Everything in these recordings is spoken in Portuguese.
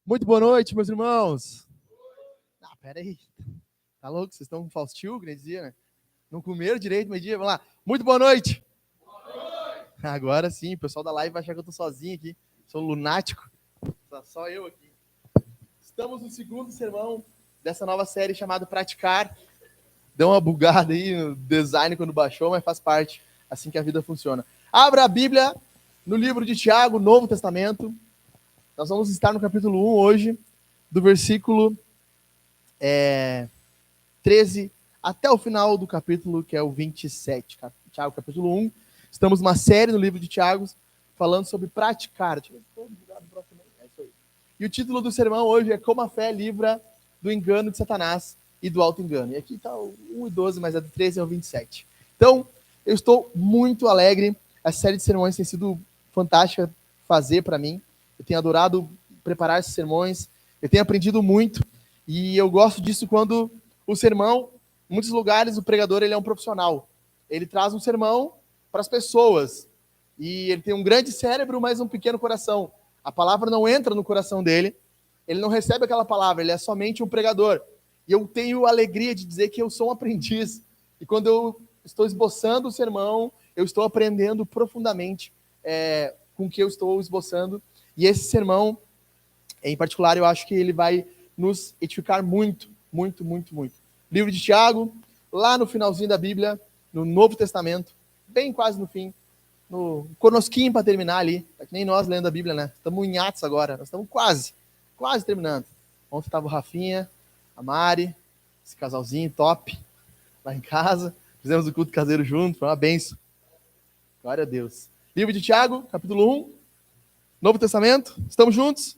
Muito boa noite, meus irmãos. Ah, pera aí. Tá louco? Vocês estão com Faustil, que nem dizia, né? Não comeram direito meio-dia? Vamos lá. Muito boa noite. Agora sim, o pessoal da live vai achar que eu tô sozinho aqui. Sou um lunático. Só eu aqui. Estamos no segundo sermão dessa nova série chamada Praticar. Deu uma bugada aí no design quando baixou, mas faz parte. Assim que a vida funciona. Abra a Bíblia no livro de Tiago, Novo Testamento. Nós vamos estar no capítulo 1 hoje, do versículo 13 até o final do capítulo, que é o 27. Tiago, capítulo 1. Estamos numa série no livro de Tiago, falando sobre praticar. E o título do sermão hoje é Como a Fé Livra do Engano de Satanás e do Auto-Engano. E aqui está o 1 e 12, mas é do 13 ao 27. Então, eu estou muito alegre. A série de sermões tem sido fantástica fazer para mim. Eu tenho adorado preparar esses sermões. Eu tenho aprendido muito. E eu gosto disso quando o sermão, em muitos lugares, o pregador ele é um profissional. Ele traz um sermão para as pessoas. E ele tem um grande cérebro, mas um pequeno coração. A palavra não entra no coração dele. Ele não recebe aquela palavra. Ele é somente um pregador. E eu tenho a alegria de dizer que eu sou um aprendiz. E quando eu estou esboçando o sermão, eu estou aprendendo profundamente com o que eu estou esboçando. E esse sermão, em particular, eu acho que ele vai nos edificar muito, muito, muito, muito. Livro de Tiago, lá no finalzinho da Bíblia, no Novo Testamento, bem quase no fim, no conosquinho para terminar ali, é que nem nós lendo a Bíblia, né? Estamos em Atos agora, nós estamos quase terminando. Ontem estava o Rafinha, a Mari, esse casalzinho top, lá em casa, fizemos o culto caseiro junto, foi uma benção. Glória a Deus. Livro de Tiago, capítulo 1, Novo Testamento, estamos juntos?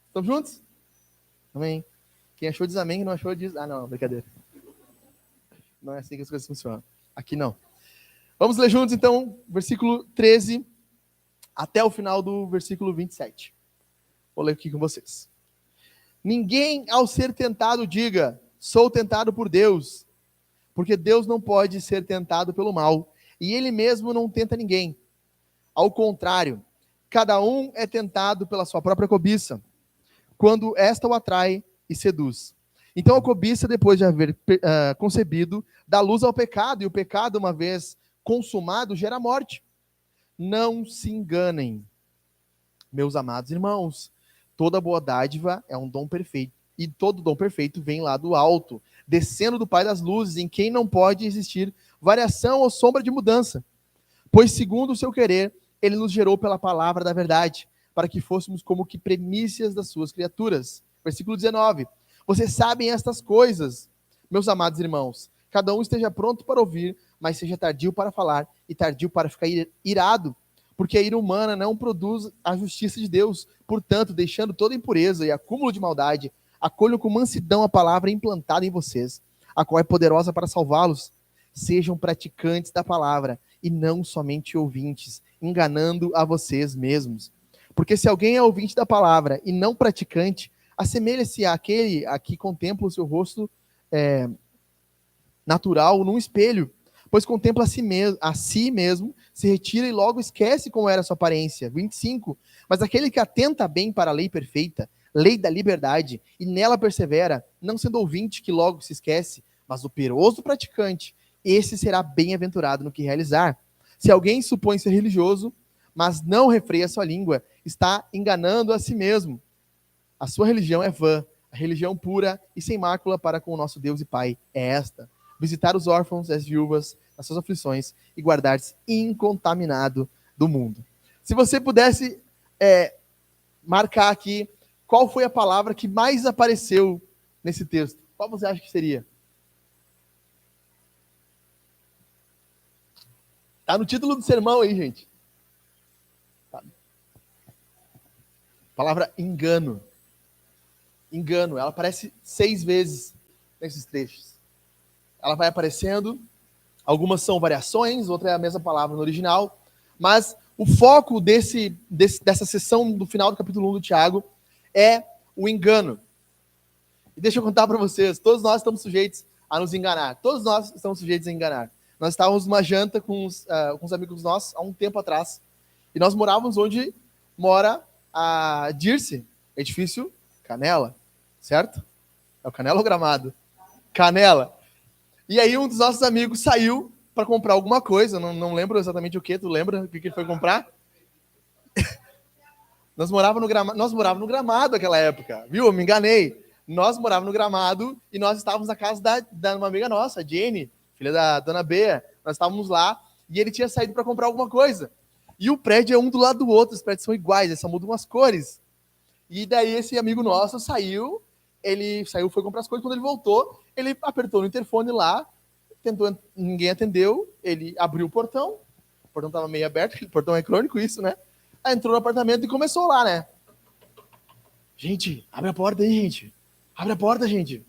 Estamos juntos? Amém. Quem achou diz amém, quem não achou diz... Ah, não, brincadeira. Não é assim que as coisas funcionam. Aqui não. Vamos ler juntos, então, versículo 13 até o final do versículo 27. Vou ler aqui com vocês. Ninguém, ao ser tentado, diga, sou tentado por Deus, porque Deus não pode ser tentado pelo mal, e Ele mesmo não tenta ninguém. Ao contrário, cada um é tentado pela sua própria cobiça, quando esta o atrai e seduz. Então a cobiça, depois de haver concebido, dá luz ao pecado, e o pecado, uma vez consumado, gera morte. Não se enganem, meus amados irmãos. Toda boa dádiva é um dom perfeito, e todo dom perfeito vem lá do alto, descendo do Pai das luzes, em quem não pode existir variação ou sombra de mudança. Pois, segundo o seu querer, ele nos gerou pela palavra da verdade, para que fôssemos como que primícias das suas criaturas. Versículo 19. Vocês sabem estas coisas, meus amados irmãos. Cada um esteja pronto para ouvir, mas seja tardio para falar e tardio para ficar irado, porque a ira humana não produz a justiça de Deus. Portanto, deixando toda impureza e acúmulo de maldade, acolham com mansidão a palavra implantada em vocês, a qual é poderosa para salvá-los. Sejam praticantes da palavra e não somente ouvintes, enganando a vocês mesmos. Porque se alguém é ouvinte da palavra e não praticante, assemelha-se àquele a que contempla o seu rosto natural num espelho, pois contempla a si mesmo, se retira e logo esquece como era a sua aparência. 25. Mas aquele que atenta bem para a lei perfeita, lei da liberdade, e nela persevera, não sendo ouvinte que logo se esquece, mas operoso praticante, esse será bem-aventurado no que realizar. Se alguém supõe ser religioso, mas não refreia sua língua, está enganando a si mesmo. A sua religião é vã, a religião pura e sem mácula para com o nosso Deus e Pai é esta: visitar os órfãos e as viúvas nas suas aflições e guardar-se incontaminado do mundo. Se você pudesse marcar aqui qual foi a palavra que mais apareceu nesse texto, qual você acha que seria? Tá no título do sermão aí, gente. Tá. Palavra engano. Engano, ela aparece 6 vezes nesses trechos. Ela vai aparecendo, algumas são variações, outra é a mesma palavra no original, mas o foco dessa sessão do final do capítulo 1 do Tiago é o engano. E deixa eu contar para vocês, todos nós estamos sujeitos a nos enganar. Todos nós estamos sujeitos a enganar. Nós estávamos numa janta com uns amigos nossos há um tempo atrás, e nós morávamos onde mora a Dirce, edifício Canela, certo? É o Canela ou Gramado? Canela. E aí um dos nossos amigos saiu para comprar alguma coisa, não lembro exatamente o que, tu lembra o que ele foi comprar? Nós morávamos no Gramado naquela época, viu? Eu me enganei. Nós morávamos no Gramado e nós estávamos na casa da uma amiga nossa, a Jenny, filha da dona Bea. Nós estávamos lá e ele tinha saído para comprar alguma coisa. E o prédio é um do lado do outro, os prédios são iguais, eles só mudam as cores. E daí esse amigo nosso saiu, foi comprar as coisas, quando ele voltou, ele apertou no interfone lá, ninguém atendeu, ele abriu o portão estava meio aberto, o portão é crônico isso, né? Aí entrou no apartamento e começou lá, né? Gente, abre a porta aí, gente. Abre a porta, gente.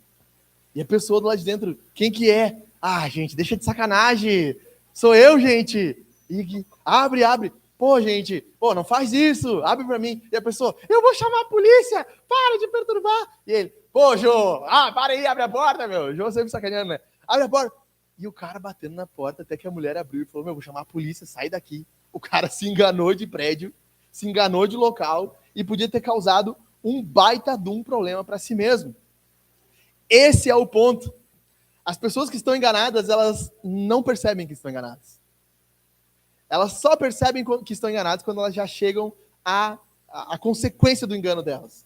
E a pessoa do lado de dentro, quem que é? Ah, gente, deixa de sacanagem. Sou eu, gente. E abre. Pô, gente, não faz isso. Abre pra mim. E a pessoa, eu vou chamar a polícia. Para de perturbar. E ele, pô, Jô, para aí, abre a porta, meu. Jô sempre sacaneando, né? Abre a porta. E o cara batendo na porta até que a mulher abriu e falou, vou chamar a polícia, sai daqui. O cara se enganou de prédio, se enganou de local e podia ter causado um baita de um problema para si mesmo. Esse é o ponto. As pessoas que estão enganadas, elas não percebem que estão enganadas. Elas só percebem que estão enganadas quando elas já chegam à consequência do engano delas.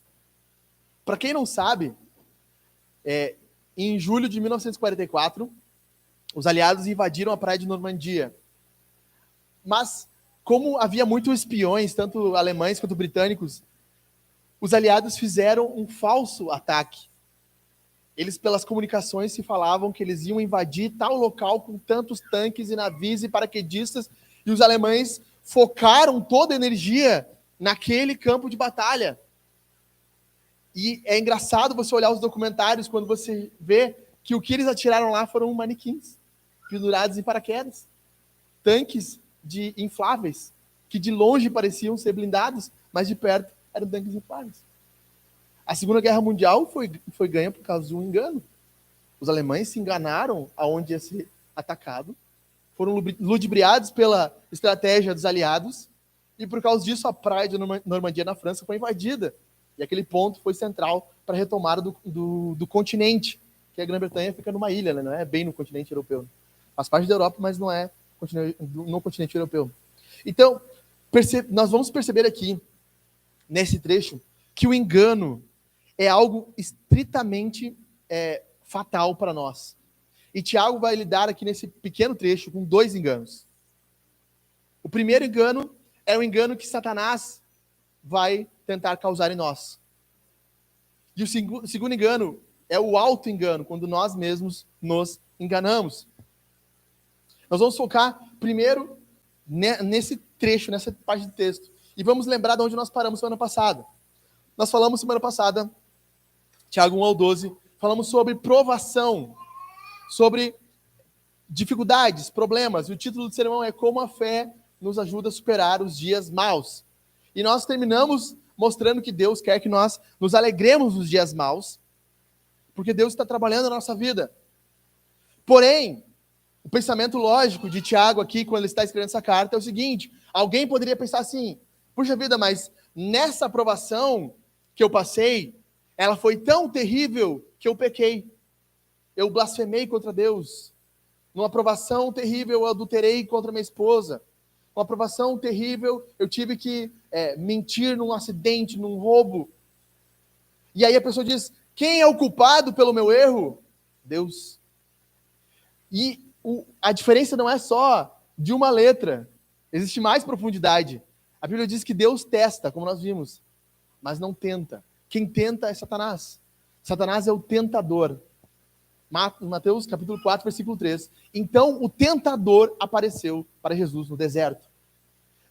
Para quem não sabe, em julho de 1944, os aliados invadiram a praia de Normandia. Mas, como havia muitos espiões, tanto alemães quanto britânicos, os aliados fizeram um falso ataque. Eles, pelas comunicações, se falavam que eles iam invadir tal local com tantos tanques e navios e paraquedistas, e os alemães focaram toda a energia naquele campo de batalha. E é engraçado você olhar os documentários quando você vê que o que eles atiraram lá foram manequins pendurados em paraquedas, tanques infláveis, que de longe pareciam ser blindados, mas de perto eram tanques infláveis. A Segunda Guerra Mundial foi ganha por causa de um engano. Os alemães se enganaram aonde ia ser atacado, foram ludibriados pela estratégia dos aliados, e por causa disso a praia de Normandia na França foi invadida. E aquele ponto foi central para a retomada do continente, que a Grã-Bretanha fica numa ilha, né? Não é bem no continente europeu. Faz parte da Europa, mas não é no continente europeu. Então, nós vamos perceber aqui, nesse trecho, que o engano é algo estritamente fatal para nós. E Tiago vai lidar aqui nesse pequeno trecho com 2 enganos. O primeiro engano é o engano que Satanás vai tentar causar em nós. E o segundo engano é o auto-engano, quando nós mesmos nos enganamos. Nós vamos focar primeiro nesse trecho, nessa parte do texto. E vamos lembrar de onde nós paramos semana passada. Nós falamos semana passada, Tiago 1 ao 12, falamos sobre provação, sobre dificuldades, problemas. E o título do sermão é Como a Fé nos ajuda a superar os dias maus. E nós terminamos mostrando que Deus quer que nós nos alegremos nos dias maus, porque Deus está trabalhando na nossa vida. Porém, o pensamento lógico de Tiago aqui, quando ele está escrevendo essa carta, é o seguinte: alguém poderia pensar assim, puxa vida, mas nessa provação que eu passei, ela foi tão terrível que eu pequei. Eu blasfemei contra Deus. Numa provação terrível, eu adulterei contra minha esposa. Uma provação terrível, eu tive que mentir num acidente, num roubo. E aí a pessoa diz, quem é o culpado pelo meu erro? Deus. E a diferença não é só de uma letra. Existe mais profundidade. A Bíblia diz que Deus testa, como nós vimos, mas não tenta. Quem tenta é Satanás. Satanás é o tentador. Mateus capítulo 4, versículo 3. Então o tentador apareceu para Jesus no deserto.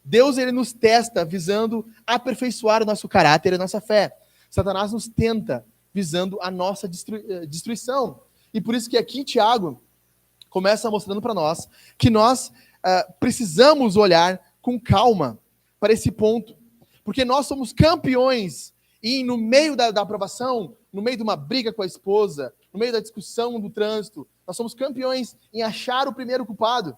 Deus, ele nos testa visando aperfeiçoar o nosso caráter e a nossa fé. Satanás nos tenta visando a nossa destruição. E por isso que aqui Tiago começa mostrando para nós que nós precisamos olhar com calma para esse ponto. Porque nós somos campeões e no meio da aprovação, no meio de uma briga com a esposa, no meio da discussão do trânsito, nós somos campeões em achar o primeiro culpado.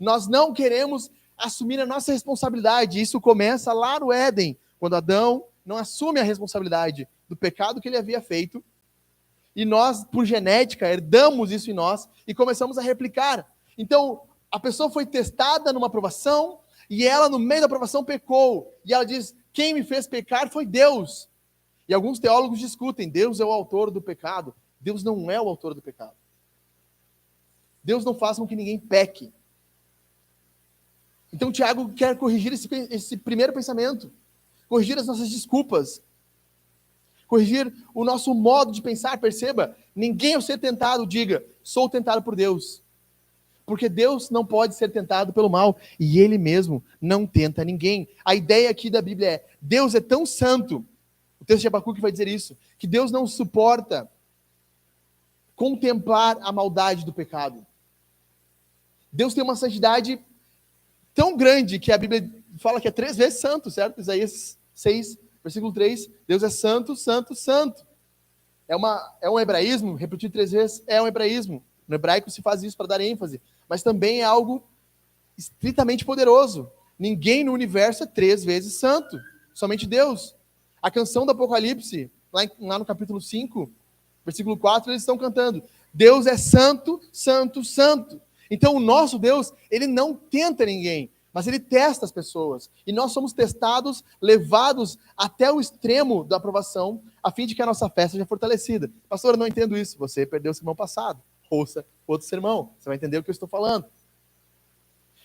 Nós não queremos assumir a nossa responsabilidade. Isso começa lá no Éden, quando Adão não assume a responsabilidade do pecado que ele havia feito, e nós, por genética, herdamos isso em nós e começamos a replicar. Então, a pessoa foi testada numa provação e ela, no meio da provação, pecou. E ela diz, quem me fez pecar foi Deus. E alguns teólogos discutem, Deus é o autor do pecado. Deus não é o autor do pecado. Deus não faz com que ninguém peque. Então, Tiago quer corrigir esse primeiro pensamento, corrigir as nossas desculpas, corrigir o nosso modo de pensar. Perceba, ninguém ao ser tentado diga, sou tentado por Deus. Porque Deus não pode ser tentado pelo mal, e Ele mesmo não tenta ninguém. A ideia aqui da Bíblia é, Deus é tão santo, o texto de Abacuque vai dizer isso, que Deus não suporta contemplar a maldade do pecado. Deus tem uma santidade tão grande que a Bíblia fala que é 3 vezes santo, certo? Isaías 6, versículo 3, Deus é santo, santo, santo. É um hebraísmo, repetir 3 vezes é um hebraísmo. No hebraico se faz isso para dar ênfase, mas também é algo estritamente poderoso. Ninguém no universo é 3 vezes santo, somente Deus. A canção do Apocalipse, lá no capítulo 5, versículo 4, eles estão cantando, Deus é santo, santo, santo. Então o nosso Deus, ele não tenta ninguém, mas ele testa as pessoas. E nós somos testados, levados até o extremo da aprovação, a fim de que a nossa fé seja fortalecida. Pastor, eu não entendo isso. Você perdeu o sermão passado. Ouça outro sermão. Você vai entender o que eu estou falando.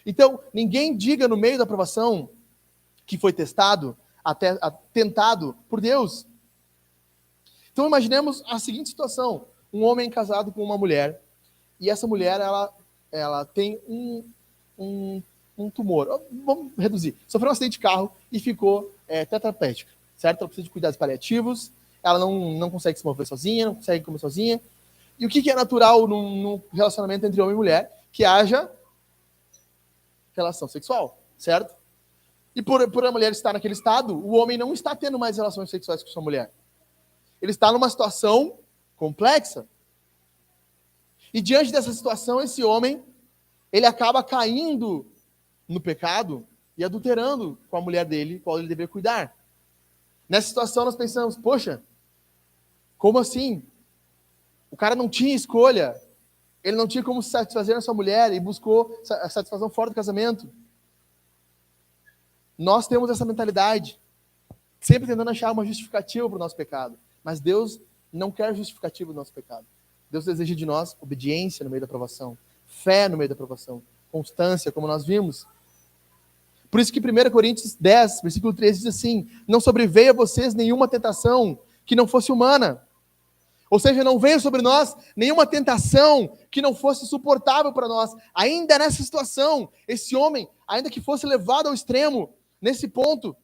Então, ninguém diga no meio da aprovação que foi testado, tentado por Deus. Então, imaginemos a seguinte situação. Um homem casado com uma mulher, e essa mulher, ela tem um tumor. Vamos reduzir. Sofreu um acidente de carro e ficou tetraplégica, certo? Ela precisa de cuidados paliativos, ela não consegue se mover sozinha, não consegue comer sozinha. E o que é natural num relacionamento entre homem e mulher? Que haja relação sexual, certo? E por a mulher estar naquele estado, o homem não está tendo mais relações sexuais com sua mulher. Ele está numa situação complexa. E diante dessa situação, esse homem, ele acaba caindo no pecado e adulterando com a mulher dele, qual ele deveria cuidar. Nessa situação nós pensamos, poxa, como assim? O cara não tinha escolha, ele não tinha como se satisfazer na sua mulher e buscou a satisfação fora do casamento. Nós temos essa mentalidade, sempre tentando achar uma justificativa para o nosso pecado, mas Deus não quer justificativa do nosso pecado. Deus deseja de nós obediência no meio da provação, fé no meio da provação, constância, como nós vimos. Por isso que 1 Coríntios 10, versículo 13 diz assim, não sobreveio a vocês nenhuma tentação que não fosse humana. Ou seja, não veio sobre nós nenhuma tentação que não fosse suportável para nós. Ainda nessa situação, esse homem, ainda que fosse levado ao extremo, nesse ponto.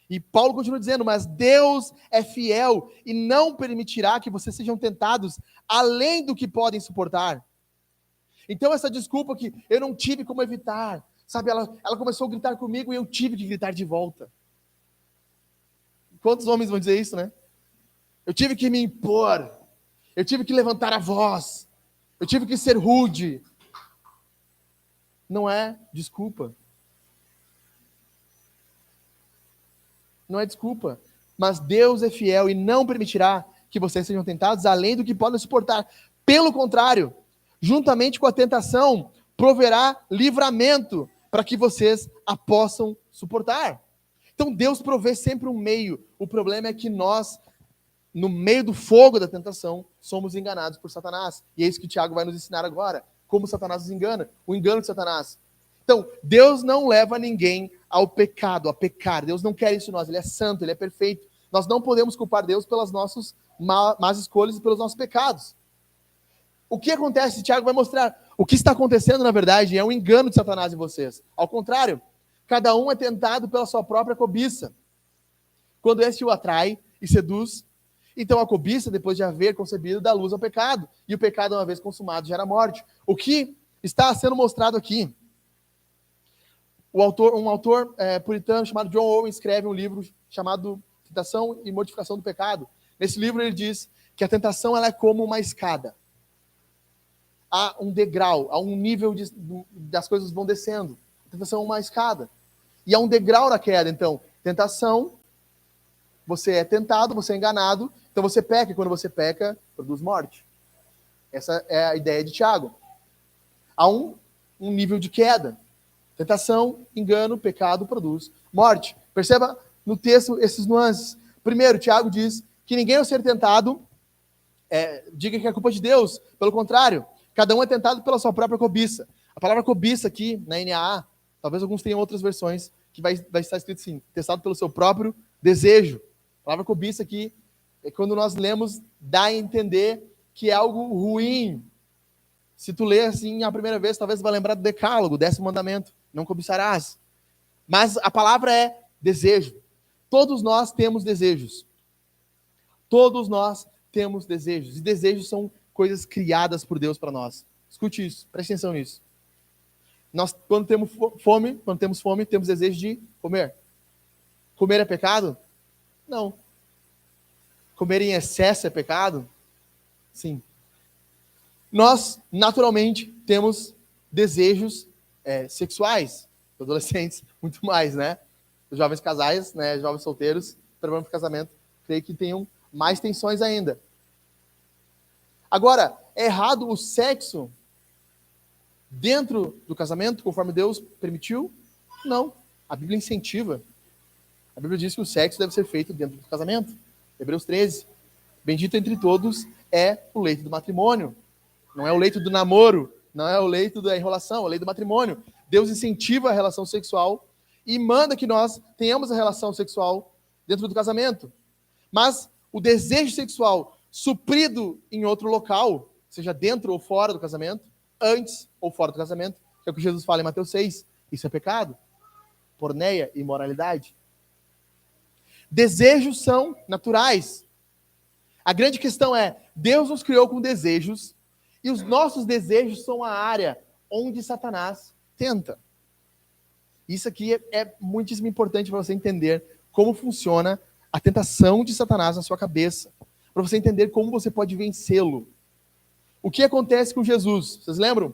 E Paulo continua dizendo, mas Deus é fiel e não permitirá que vocês sejam tentados além do que podem suportar. Então essa desculpa que eu não tive como evitar, sabe, ela começou a gritar comigo e eu tive que gritar de volta. Quantos homens vão dizer isso, né? Eu tive que me impor, eu tive que levantar a voz, eu tive que ser rude. Não é desculpa. Não é desculpa. Mas Deus é fiel e não permitirá que vocês sejam tentados além do que podem suportar. Pelo contrário, juntamente com a tentação, proverá livramento para que vocês a possam suportar. Então Deus provê sempre um meio. O problema é que nós, no meio do fogo da tentação, somos enganados por Satanás. E é isso que Tiago vai nos ensinar agora. Como Satanás nos engana. O engano de Satanás. Então, Deus não leva ninguém ao pecado, a pecar. Deus não quer isso de nós. Ele é santo, Ele é perfeito. Nós não podemos culpar Deus pelas nossas más escolhas e pelos nossos pecados. O que acontece? Tiago vai mostrar. O que está acontecendo, na verdade, é um engano de Satanás em vocês. Ao contrário, cada um é tentado pela sua própria cobiça. Quando este o atrai e seduz, então a cobiça, depois de haver concebido, dá luz ao pecado. E o pecado, uma vez consumado, gera morte. O que está sendo mostrado aqui? Um autor puritano chamado John Owen escreve um livro chamado Tentação e Mortificação do Pecado. Nesse livro ele diz que a tentação ela é como uma escada. Há um degrau, há um nível das coisas vão descendo. A tentação é uma escada. E há um degrau na queda, então. Tentação, você é tentado, você é enganado, então você peca, e quando você peca, produz morte. Essa é a ideia de Tiago. Há um nível de queda. Tentação, engano, pecado produz morte. Perceba no texto esses nuances. Primeiro, Tiago diz que ninguém ao ser tentado diga que é culpa de Deus. Pelo contrário, cada um é tentado pela sua própria cobiça. A palavra cobiça aqui, na NAA, talvez alguns tenham outras versões, que vai estar escrito assim, testado pelo seu próprio desejo. A palavra cobiça aqui, quando nós lemos, dá a entender que é algo ruim. Se tu ler assim a primeira vez, talvez vai lembrar do decálogo, 10º mandamento, não cobiçarás. Mas a palavra é desejo. Todos nós temos desejos. Todos nós temos desejos. E desejos são coisas criadas por Deus para nós. Escute isso, preste atenção nisso. Nós, quando temos fome, temos desejo de comer. Comer é pecado? Não. Comer em excesso é pecado? Sim. Nós, naturalmente, temos desejos sexuais. Os adolescentes, muito mais, né? Os jovens casais, né? Jovens solteiros, preparando para o casamento, creio que tenham mais tensões ainda. Agora, é errado o sexo dentro do casamento, conforme Deus permitiu? Não. A Bíblia incentiva. A Bíblia diz que o sexo deve ser feito dentro do casamento. Hebreus 13. Bendito entre todos é o leito do matrimônio. Não é o leito do namoro, não é o leito da enrolação, é o leito do matrimônio. Deus incentiva a relação sexual e manda que nós tenhamos a relação sexual dentro do casamento. Mas o desejo sexual suprido em outro local, seja dentro ou fora do casamento, antes ou fora do casamento, que é o que Jesus fala em Mateus 6, isso é pecado. Porneia, imoralidade. Desejos são naturais. A grande questão é, Deus nos criou com desejos, e os nossos desejos são a área onde Satanás tenta. Isso aqui é muitíssimo importante para você entender como funciona a tentação de Satanás na sua cabeça, para você entender como você pode vencê-lo. O que acontece com Jesus? Vocês lembram?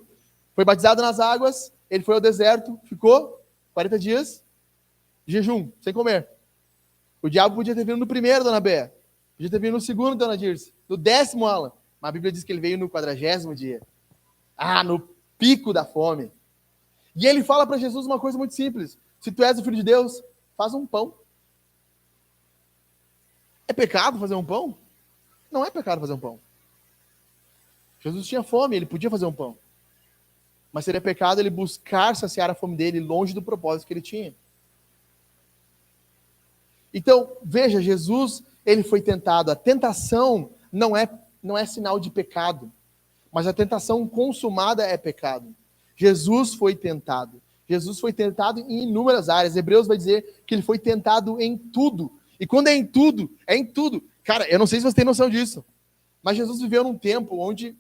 Foi batizado nas águas, ele foi ao deserto, ficou 40 dias de jejum, sem comer. O diabo podia ter vindo no primeiro, dona Bé. Podia ter vindo no segundo, dona Dirce. No 10º, Alan. Mas a Bíblia diz que ele veio no 40º dia. No pico da fome. E ele fala para Jesus uma coisa muito simples. Se tu és o Filho de Deus, faz um pão. É pecado fazer um pão? Não é pecado fazer um pão. Jesus tinha fome, ele podia fazer um pão. Mas seria pecado ele buscar saciar a fome dele longe do propósito que ele tinha. Então, veja, Jesus, ele foi tentado. A tentação não é sinal de pecado, mas a tentação consumada é pecado. Jesus foi tentado. Jesus foi tentado em inúmeras áreas. Hebreus vai dizer que ele foi tentado em tudo. E quando é em tudo, é em tudo. Cara, eu não sei se você tem noção disso, mas Jesus viveu num tempo onde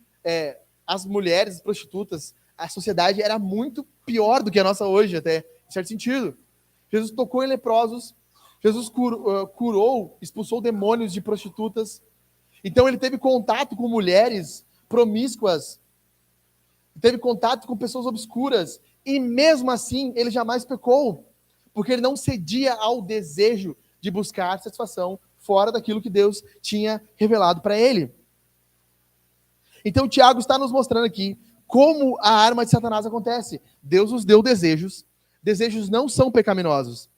as mulheres, as prostitutas, a sociedade era muito pior do que a nossa hoje, até, em certo sentido. Jesus tocou em leprosos, Jesus curou, expulsou demônios de prostitutas. Então ele teve contato com mulheres promíscuas, teve contato com pessoas obscuras, e mesmo assim ele jamais pecou, porque ele não cedia ao desejo de buscar satisfação fora daquilo que Deus tinha revelado para ele. Então Tiago está nos mostrando aqui como a arma de Satanás acontece. Deus nos deu desejos. Desejos não são pecaminosos.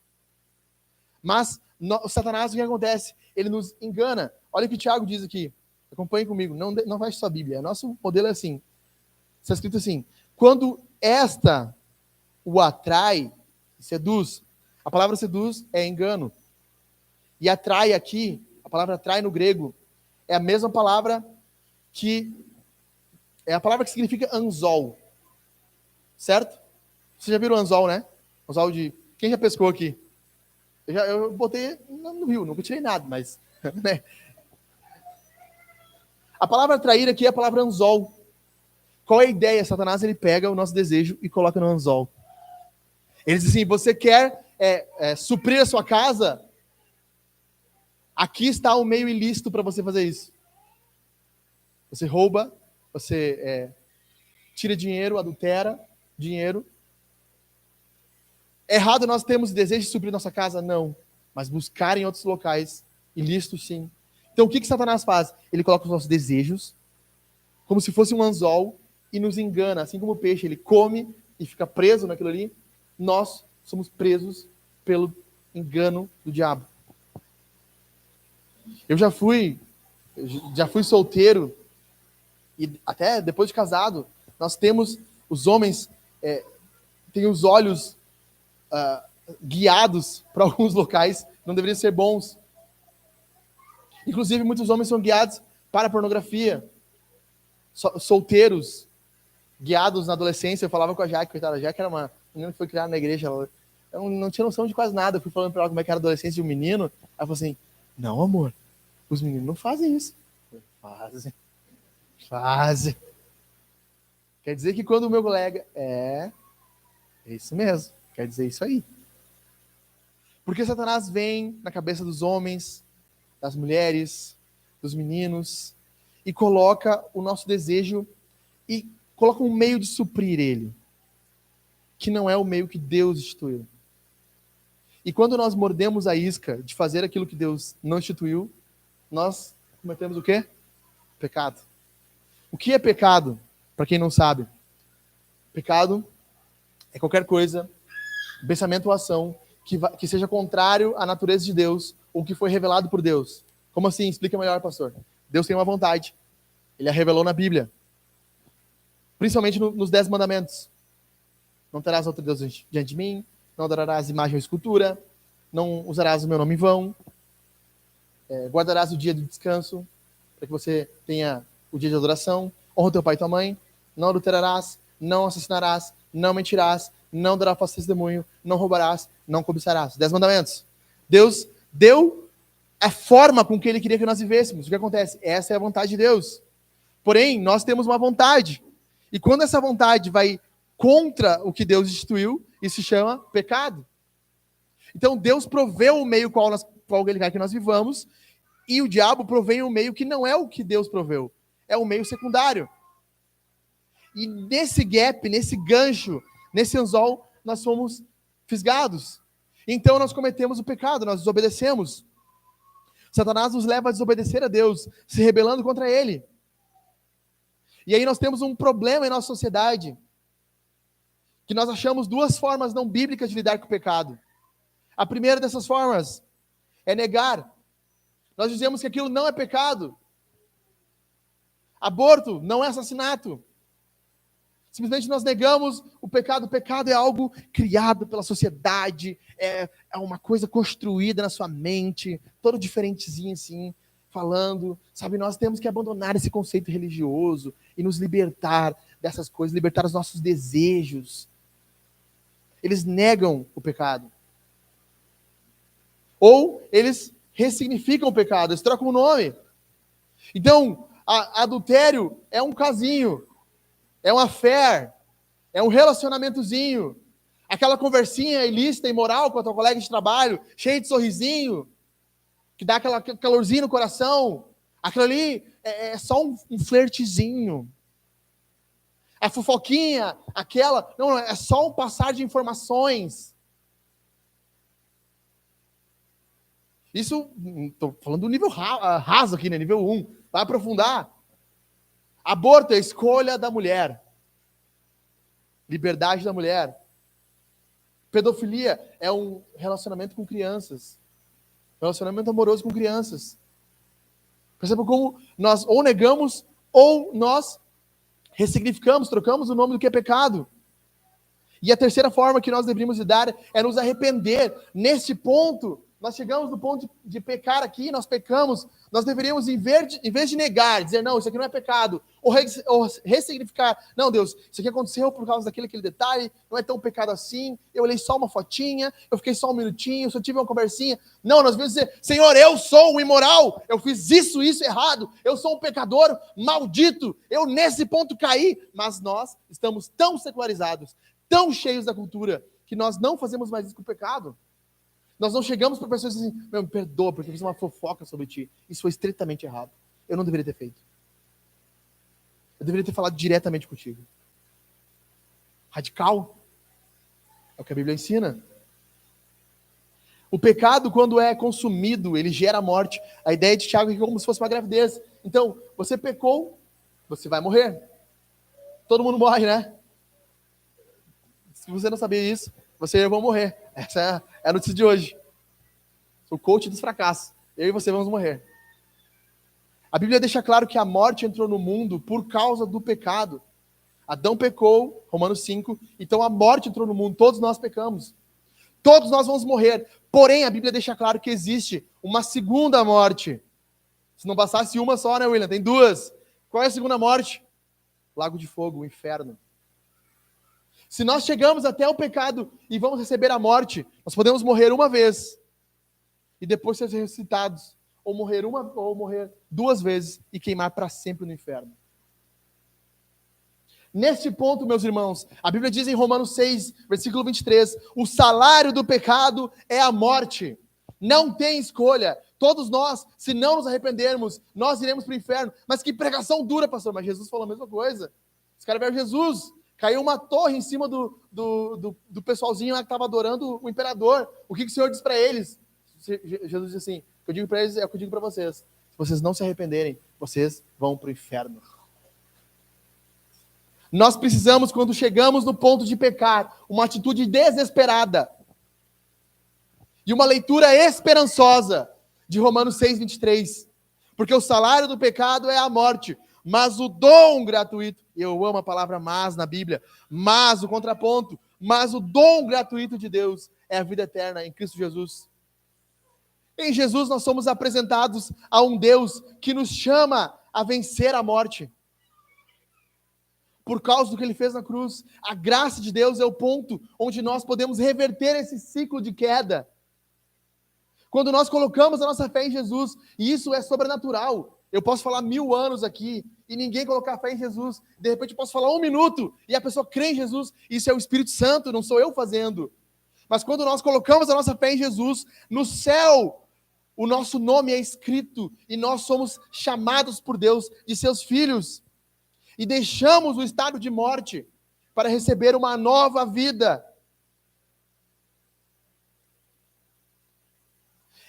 Mas o Satanás, o que acontece? Ele nos engana. Olha o que Tiago diz aqui. Acompanhe comigo. Não feche sua Bíblia. Nosso modelo é assim. Está escrito assim. Quando esta o atrai, seduz. A palavra seduz é engano. E atrai aqui, a palavra atrai no grego, é a mesma palavra que significa anzol. Certo? Vocês já viram anzol, né? Anzol de... Quem já pescou aqui? Eu botei no rio, nunca tirei nada, mas... Né? A palavra atrair aqui é a palavra anzol. Qual é a ideia? Satanás, ele pega o nosso desejo e coloca no anzol. Ele diz assim, você quer suprir a sua casa? Aqui está o meio ilícito para você fazer isso. Você rouba, você tira dinheiro, adultera dinheiro. É errado nós termos desejo de suprir nossa casa? Não. mas buscar em outros locais ilícitos, sim. Então, o que Satanás faz? Ele coloca os nossos desejos como se fosse um anzol e nos engana. Assim como o peixe, ele come e fica preso naquilo ali, nós somos presos pelo engano do diabo. Eu já fui solteiro e até depois de casado, nós temos, os homens têm os olhos guiados para alguns locais que não deveriam ser bons. Inclusive, muitos homens são guiados para a pornografia. Solteiros, guiados na adolescência. Eu falava com a Jaque, coitada, a Jaque era uma menina que foi criada na igreja, ela não tinha noção de quase nada. Eu fui falando para ela como é que era a adolescência de um menino, ela falou assim, não, amor, os meninos não fazem isso. Fazem. Quer dizer que quando o meu colega... É isso mesmo, quer dizer isso aí. Porque Satanás vem na cabeça dos homens, das mulheres, dos meninos, e coloca o nosso desejo e coloca um meio de suprir ele, que não é o meio que Deus instituiu. E quando nós mordemos a isca de fazer aquilo que Deus não instituiu, nós cometemos o quê? Pecado. O que é pecado? Para quem não sabe, pecado é qualquer coisa, pensamento ou ação que seja contrário à natureza de Deus ou que foi revelado por Deus. Como assim? Explica melhor, pastor. Deus tem uma vontade. Ele a revelou na Bíblia. Principalmente nos 10 mandamentos. Não terás outro Deus diante de mim, não adorarás imagem ou escultura, não usarás o meu nome em vão, guardarás o dia de descanso, para que você tenha o dia de adoração, honra teu pai e tua mãe, não adulterarás, não assassinarás, não mentirás, não darás falso testemunho, não roubarás, não cobiçarás. 10 mandamentos. Deus deu a forma com que ele queria que nós vivêssemos. O que acontece? Essa é a vontade de Deus. Porém, nós temos uma vontade. E quando essa vontade vai contra o que Deus instituiu, isso se chama pecado. Então, Deus proveu o meio qual ele quer que nós vivamos, e o diabo provém um meio que não é o que Deus proveu. É um meio secundário. E nesse gap, nesse gancho, nesse anzol, nós fomos fisgados. Então nós cometemos o pecado, nós desobedecemos. Satanás nos leva a desobedecer a Deus, se rebelando contra ele. E aí nós temos um problema em nossa sociedade, que nós achamos duas formas não bíblicas de lidar com o pecado. A primeira dessas formas é negar. Nós dizemos que aquilo não é pecado. Aborto não é assassinato. Simplesmente nós negamos o pecado. O pecado é algo criado pela sociedade, é uma coisa construída na sua mente, todo diferentezinho assim, falando. Sabe, nós temos que abandonar esse conceito religioso e nos libertar dessas coisas, libertar os nossos desejos. Eles negam o pecado. Ou eles ressignificam o pecado, eles trocam o nome. Então, adultério é um casinho, é um affair, é um relacionamentozinho, aquela conversinha ilícita e imoral com a tua colega de trabalho, cheia de sorrisinho, que dá aquela calorzinho no coração. Aquilo ali é só um flertezinho. A fofoquinha, não, é só um passar de informações. Isso, estou falando do nível raso aqui, né? Nível 1. Vai aprofundar. Aborto é a escolha da mulher. Liberdade da mulher. Pedofilia é um relacionamento com crianças. Relacionamento amoroso com crianças. Perceba como nós ou negamos ou nós ressignificamos, trocamos o nome do que é pecado. E a terceira forma que nós deveríamos lidar é nos arrepender. Neste ponto, nós chegamos no ponto de pecar aqui, nós pecamos, nós deveríamos, em vez de negar, dizer, não, isso aqui não é pecado, ou ressignificar, não, Deus, isso aqui aconteceu por causa aquele detalhe, não é tão pecado assim, eu olhei só uma fotinha, eu fiquei só um minutinho, só tive uma conversinha. Não, nós devemos dizer, Senhor, eu sou um imoral, eu fiz isso errado, eu sou um pecador maldito, eu nesse ponto caí, mas nós estamos tão secularizados, tão cheios da cultura, que nós não fazemos mais isso com o pecado. Nós não chegamos para pessoas assim, me perdoa, porque eu fiz uma fofoca sobre ti. Isso foi estritamente errado. Eu não deveria ter feito. Eu deveria ter falado diretamente contigo. Radical. É o que a Bíblia ensina. O pecado, quando é consumido, ele gera morte. A ideia de Tiago é como se fosse uma gravidez. Então, você pecou, você vai morrer. Todo mundo morre, né? Se você não sabia isso, você e eu vou morrer. Essa é a notícia de hoje. O coach dos fracassos. Eu e você vamos morrer. A Bíblia deixa claro que a morte entrou no mundo por causa do pecado. Adão pecou, Romanos 5, então a morte entrou no mundo, todos nós pecamos. Todos nós vamos morrer. Porém, a Bíblia deixa claro que existe uma segunda morte. Se não bastasse uma só, né, William? Tem duas. Qual é a segunda morte? Lago de fogo, o inferno. Se nós chegamos até o pecado e vamos receber a morte, nós podemos morrer uma vez e depois ser ressuscitados, ou morrer duas vezes e queimar para sempre no inferno. Neste ponto, meus irmãos, a Bíblia diz em Romanos 6, versículo 23, o salário do pecado é a morte. Não tem escolha. Todos nós, se não nos arrependermos, nós iremos para o inferno. Mas que pregação dura, pastor. Mas Jesus falou a mesma coisa. Os caras viram Jesus. Caiu uma torre em cima do pessoalzinho lá que estava adorando o imperador. O que o Senhor diz para eles? Jesus disse assim, o que eu digo para eles é o que eu digo para vocês. Se vocês não se arrependerem, vocês vão para o inferno. Nós precisamos, quando chegamos no ponto de pecar, uma atitude desesperada e uma leitura esperançosa de Romanos 6, 23. Porque o salário do pecado é a morte, mas o dom gratuito, e eu amo a palavra mas na Bíblia, mas o contraponto, mas o dom gratuito de Deus é a vida eterna em Cristo Jesus. Em Jesus nós somos apresentados a um Deus que nos chama a vencer a morte. Por causa do que ele fez na cruz, a graça de Deus é o ponto onde nós podemos reverter esse ciclo de queda. Quando nós colocamos a nossa fé em Jesus, e isso é sobrenatural. Eu posso falar 1000 anos aqui, e ninguém colocar fé em Jesus. De repente eu posso falar 1 minuto, e a pessoa crê em Jesus. Isso é o Espírito Santo, não sou eu fazendo. Mas quando nós colocamos a nossa fé em Jesus, no céu, o nosso nome é escrito, e nós somos chamados por Deus de seus filhos. E deixamos o estado de morte para receber uma nova vida.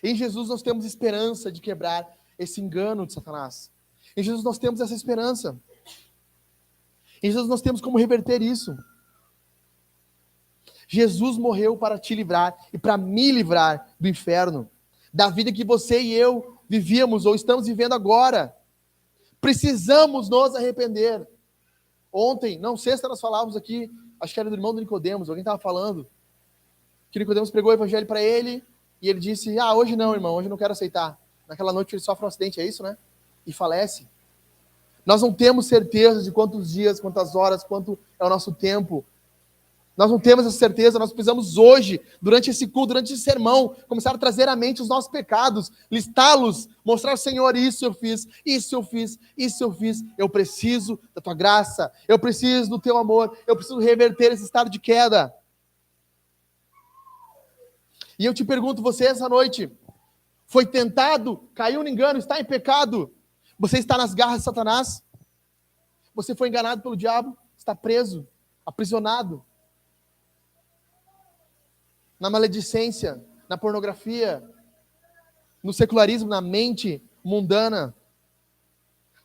Em Jesus nós temos esperança de quebrar esse engano de Satanás. Em Jesus nós temos essa esperança. Em Jesus nós temos como reverter isso. Jesus morreu para te livrar e para me livrar do inferno, da vida que você e eu vivíamos ou estamos vivendo agora. Precisamos nos arrepender. Ontem, não, sexta nós falávamos aqui, acho que era do irmão do Nicodemos, alguém estava falando, que Nicodemos pregou o evangelho para ele, e ele disse, hoje não, irmão, hoje eu não quero aceitar. Naquela noite ele sofre um acidente, é isso, né? E falece. Nós não temos certeza de quantos dias, quantas horas, quanto é o nosso tempo. Nós não temos essa certeza, nós precisamos hoje, durante esse culto, durante esse sermão, começar a trazer à mente os nossos pecados, listá-los, mostrar ao Senhor, isso eu fiz, isso eu fiz, isso eu fiz, eu preciso da tua graça, eu preciso do teu amor, eu preciso reverter esse estado de queda. E eu te pergunto, você essa noite, foi tentado, caiu no engano, está em pecado, você está nas garras de Satanás, você foi enganado pelo diabo, está preso, aprisionado, na maledicência, na pornografia, no secularismo, na mente mundana.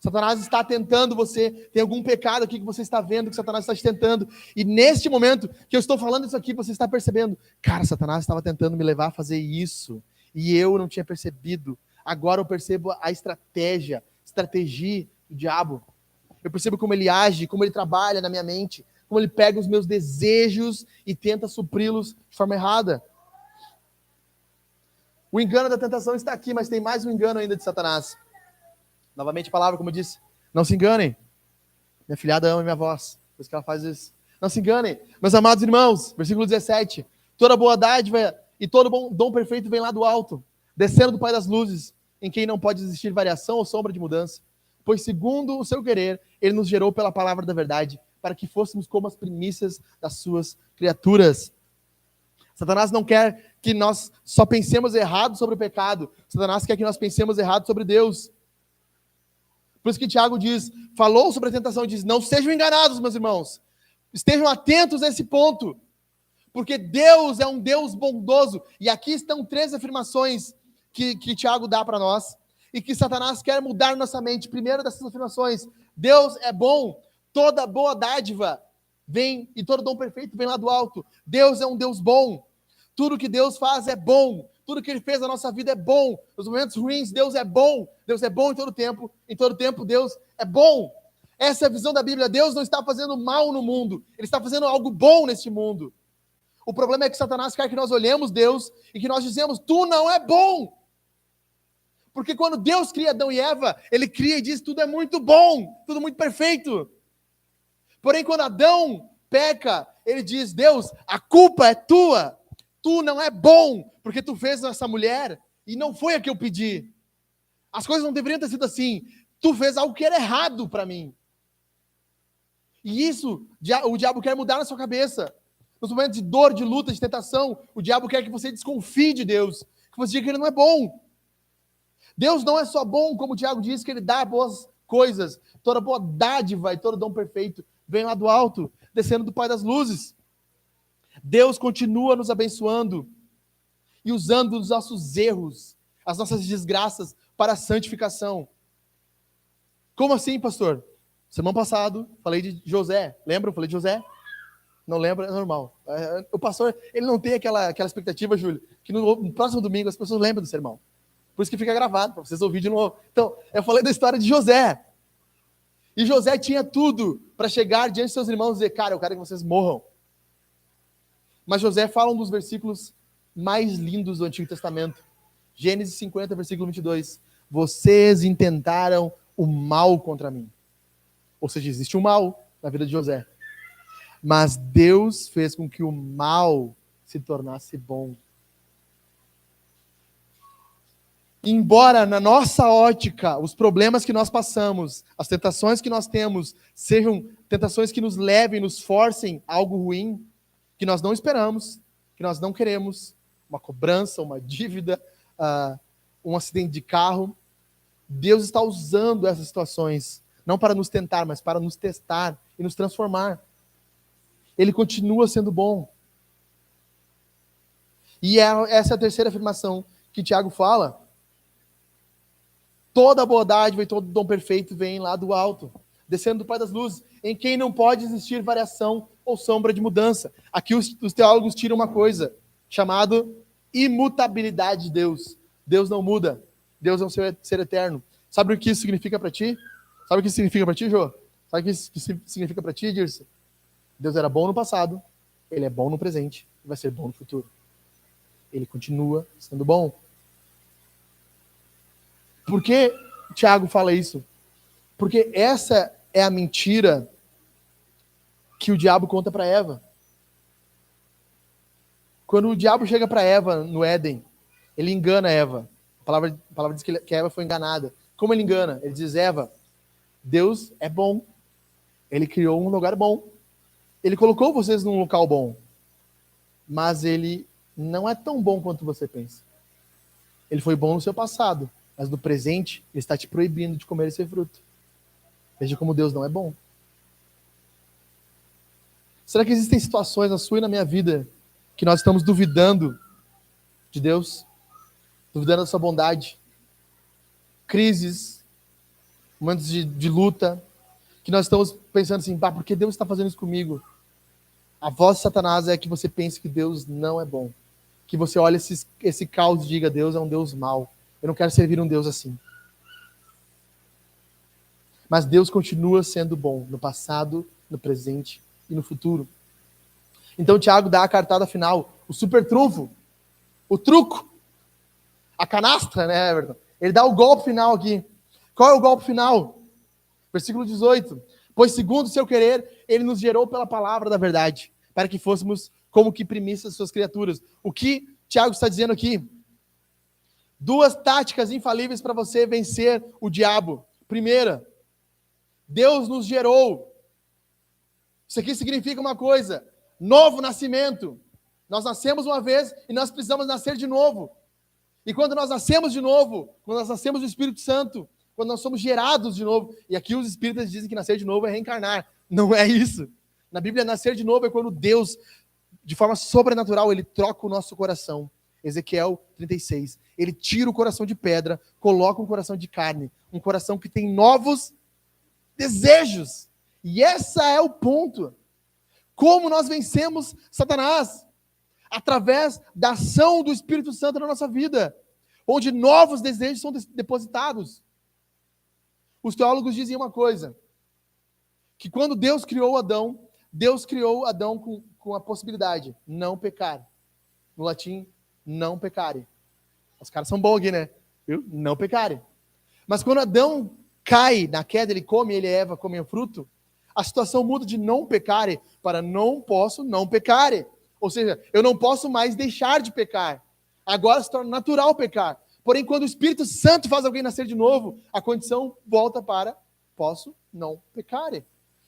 Satanás está tentando você, tem algum pecado aqui que você está vendo, que Satanás está te tentando, e neste momento que eu estou falando isso aqui, você está percebendo, cara, Satanás estava tentando me levar a fazer isso, e eu não tinha percebido, agora eu percebo a estratégia do diabo, eu percebo como ele age, como ele trabalha na minha mente, como ele pega os meus desejos e tenta supri-los de forma errada. O engano da tentação está aqui, mas tem mais um engano ainda de Satanás. Novamente a palavra, como eu disse, não se enganem. Minha filhada ama minha voz, por isso que ela faz isso. Não se enganem, meus amados irmãos, versículo 17. Toda boa dádiva e todo bom dom perfeito vem lá do alto, descendo do Pai das luzes, em quem não pode existir variação ou sombra de mudança. Pois segundo o seu querer, ele nos gerou pela palavra da verdade, para que fôssemos como as primícias das suas criaturas. Satanás não quer que nós só pensemos errado sobre o pecado. Satanás quer que nós pensemos errado sobre Deus. Por isso que Tiago diz, falou sobre a tentação e diz, não sejam enganados, meus irmãos. Estejam atentos a esse ponto. Porque Deus é um Deus bondoso. E aqui estão 3 afirmações que Tiago dá para nós e que Satanás quer mudar nossa mente. Primeiro dessas afirmações: Deus é bom, toda boa dádiva vem e todo dom perfeito vem lá do alto. Deus é um Deus bom. Tudo que Deus faz é bom. Tudo que Ele fez na nossa vida é bom. Nos momentos ruins, Deus é bom. Deus é bom em todo tempo. Em todo tempo, Deus é bom. Essa é a visão da Bíblia. Deus não está fazendo mal no mundo. Ele está fazendo algo bom neste mundo. O problema é que Satanás quer que nós olhemos Deus e que nós dizemos: tu não é bom. Porque quando Deus cria Adão e Eva, Ele cria e diz: tudo é muito bom, tudo muito perfeito. Porém, quando Adão peca, ele diz: Deus, a culpa é tua. Tu não é bom, porque tu fez essa mulher e não foi a que eu pedi. As coisas não deveriam ter sido assim. Tu fez algo que era errado para mim. E isso, o diabo quer mudar na sua cabeça. Nos momentos de dor, de luta, de tentação, o diabo quer que você desconfie de Deus, que você diga que Ele não é bom. Deus não é só bom, como o Tiago diz, que Ele dá boas coisas, toda boa dádiva e todo dom perfeito vem lá do alto, descendo do Pai das luzes. Deus continua nos abençoando e usando os nossos erros, as nossas desgraças para a santificação. Como assim, pastor? Semana passada, falei de José. Lembra? Eu falei de José? Não lembra? É normal. O pastor, ele não tem aquela expectativa, Júlio, que no próximo domingo as pessoas lembram do sermão. Por isso que fica gravado, para vocês ouvirem de novo. Então, eu falei da história de José. E José tinha tudo para chegar diante de seus irmãos e dizer: cara, eu quero que vocês morram. Mas José fala um dos versículos mais lindos do Antigo Testamento. Gênesis 50, versículo 22. Vocês intentaram o mal contra mim. Ou seja, existe um mal na vida de José. Mas Deus fez com que o mal se tornasse bom. Embora na nossa ótica, os problemas que nós passamos, as tentações que nós temos, sejam tentações que nos levem, nos forcem a algo ruim, que nós não esperamos, que nós não queremos, uma cobrança, uma dívida, um acidente de carro, Deus está usando essas situações, não para nos tentar, mas para nos testar e nos transformar. Ele continua sendo bom. E essa é a terceira afirmação que Tiago fala. Toda a boa dádiva e todo dom perfeito vem lá do alto, descendo do Pai das luzes, em quem não pode existir variação ou sombra de mudança. Aqui os teólogos tiram uma coisa, chamada imutabilidade de Deus. Deus não muda. Deus é um ser eterno. Sabe o que isso significa para ti? Sabe o que isso significa para ti, Jô? Sabe o que isso significa para ti, Dirce? Deus era bom no passado, Ele é bom no presente e vai ser bom no futuro. Ele continua sendo bom. Por que Tiago fala isso? Porque essa é a mentira que o diabo conta para Eva. Quando o diabo chega para Eva no Éden, ele engana Eva. A palavra diz que Eva foi enganada. Como ele engana? Ele diz: Eva, Deus é bom. Ele criou um lugar bom. Ele colocou vocês num local bom. Mas ele não é tão bom quanto você pensa. Ele foi bom no seu passado, mas no presente ele está te proibindo de comer esse fruto. Veja como Deus não é bom. Será que existem situações na sua e na minha vida que nós estamos duvidando de Deus? Duvidando da sua bondade? Crises, momentos de luta, que nós estamos pensando assim: por que Deus está fazendo isso comigo? A voz de Satanás é que você pense que Deus não é bom. Que você olhe esse caos e diga: Deus é um Deus mau. Eu não quero servir um Deus assim. Mas Deus continua sendo bom no passado, no presente e no futuro. Então Tiago dá a cartada final, o super trunfo, o truco, a canastra, né, Everton? Ele dá o golpe final aqui. Qual é o golpe final? Versículo 18. Pois segundo o seu querer, ele nos gerou pela palavra da verdade, para que fôssemos como que primícias de suas criaturas. O que Tiago está dizendo aqui? 2 táticas infalíveis para você vencer o diabo. Primeira, Deus nos gerou. Isso aqui significa uma coisa: novo nascimento. Nós nascemos uma vez e nós precisamos nascer de novo. E quando nós nascemos de novo, quando nós nascemos do Espírito Santo, quando nós somos gerados de novo, e aqui os espíritas dizem que nascer de novo é reencarnar. Não é isso. Na Bíblia, nascer de novo é quando Deus de forma sobrenatural, ele troca o nosso coração. Ezequiel 36. Ele tira o coração de pedra, coloca um coração de carne, um coração que tem novos desejos. E esse é o ponto. Como nós vencemos Satanás? Através da ação do Espírito Santo na nossa vida, onde novos desejos são depositados. Os teólogos dizem uma coisa, que quando Deus criou Adão com a possibilidade, não pecar. No latim, não pecare. Os caras são bons aqui, né? Viu? Não pecare. Mas quando Adão cai na queda, ele e Eva comem o fruto, a situação muda de não pecare para não posso não pecare. Ou seja, eu não posso mais deixar de pecar. Agora se torna natural pecar. Porém, quando o Espírito Santo faz alguém nascer de novo, a condição volta para posso não pecar.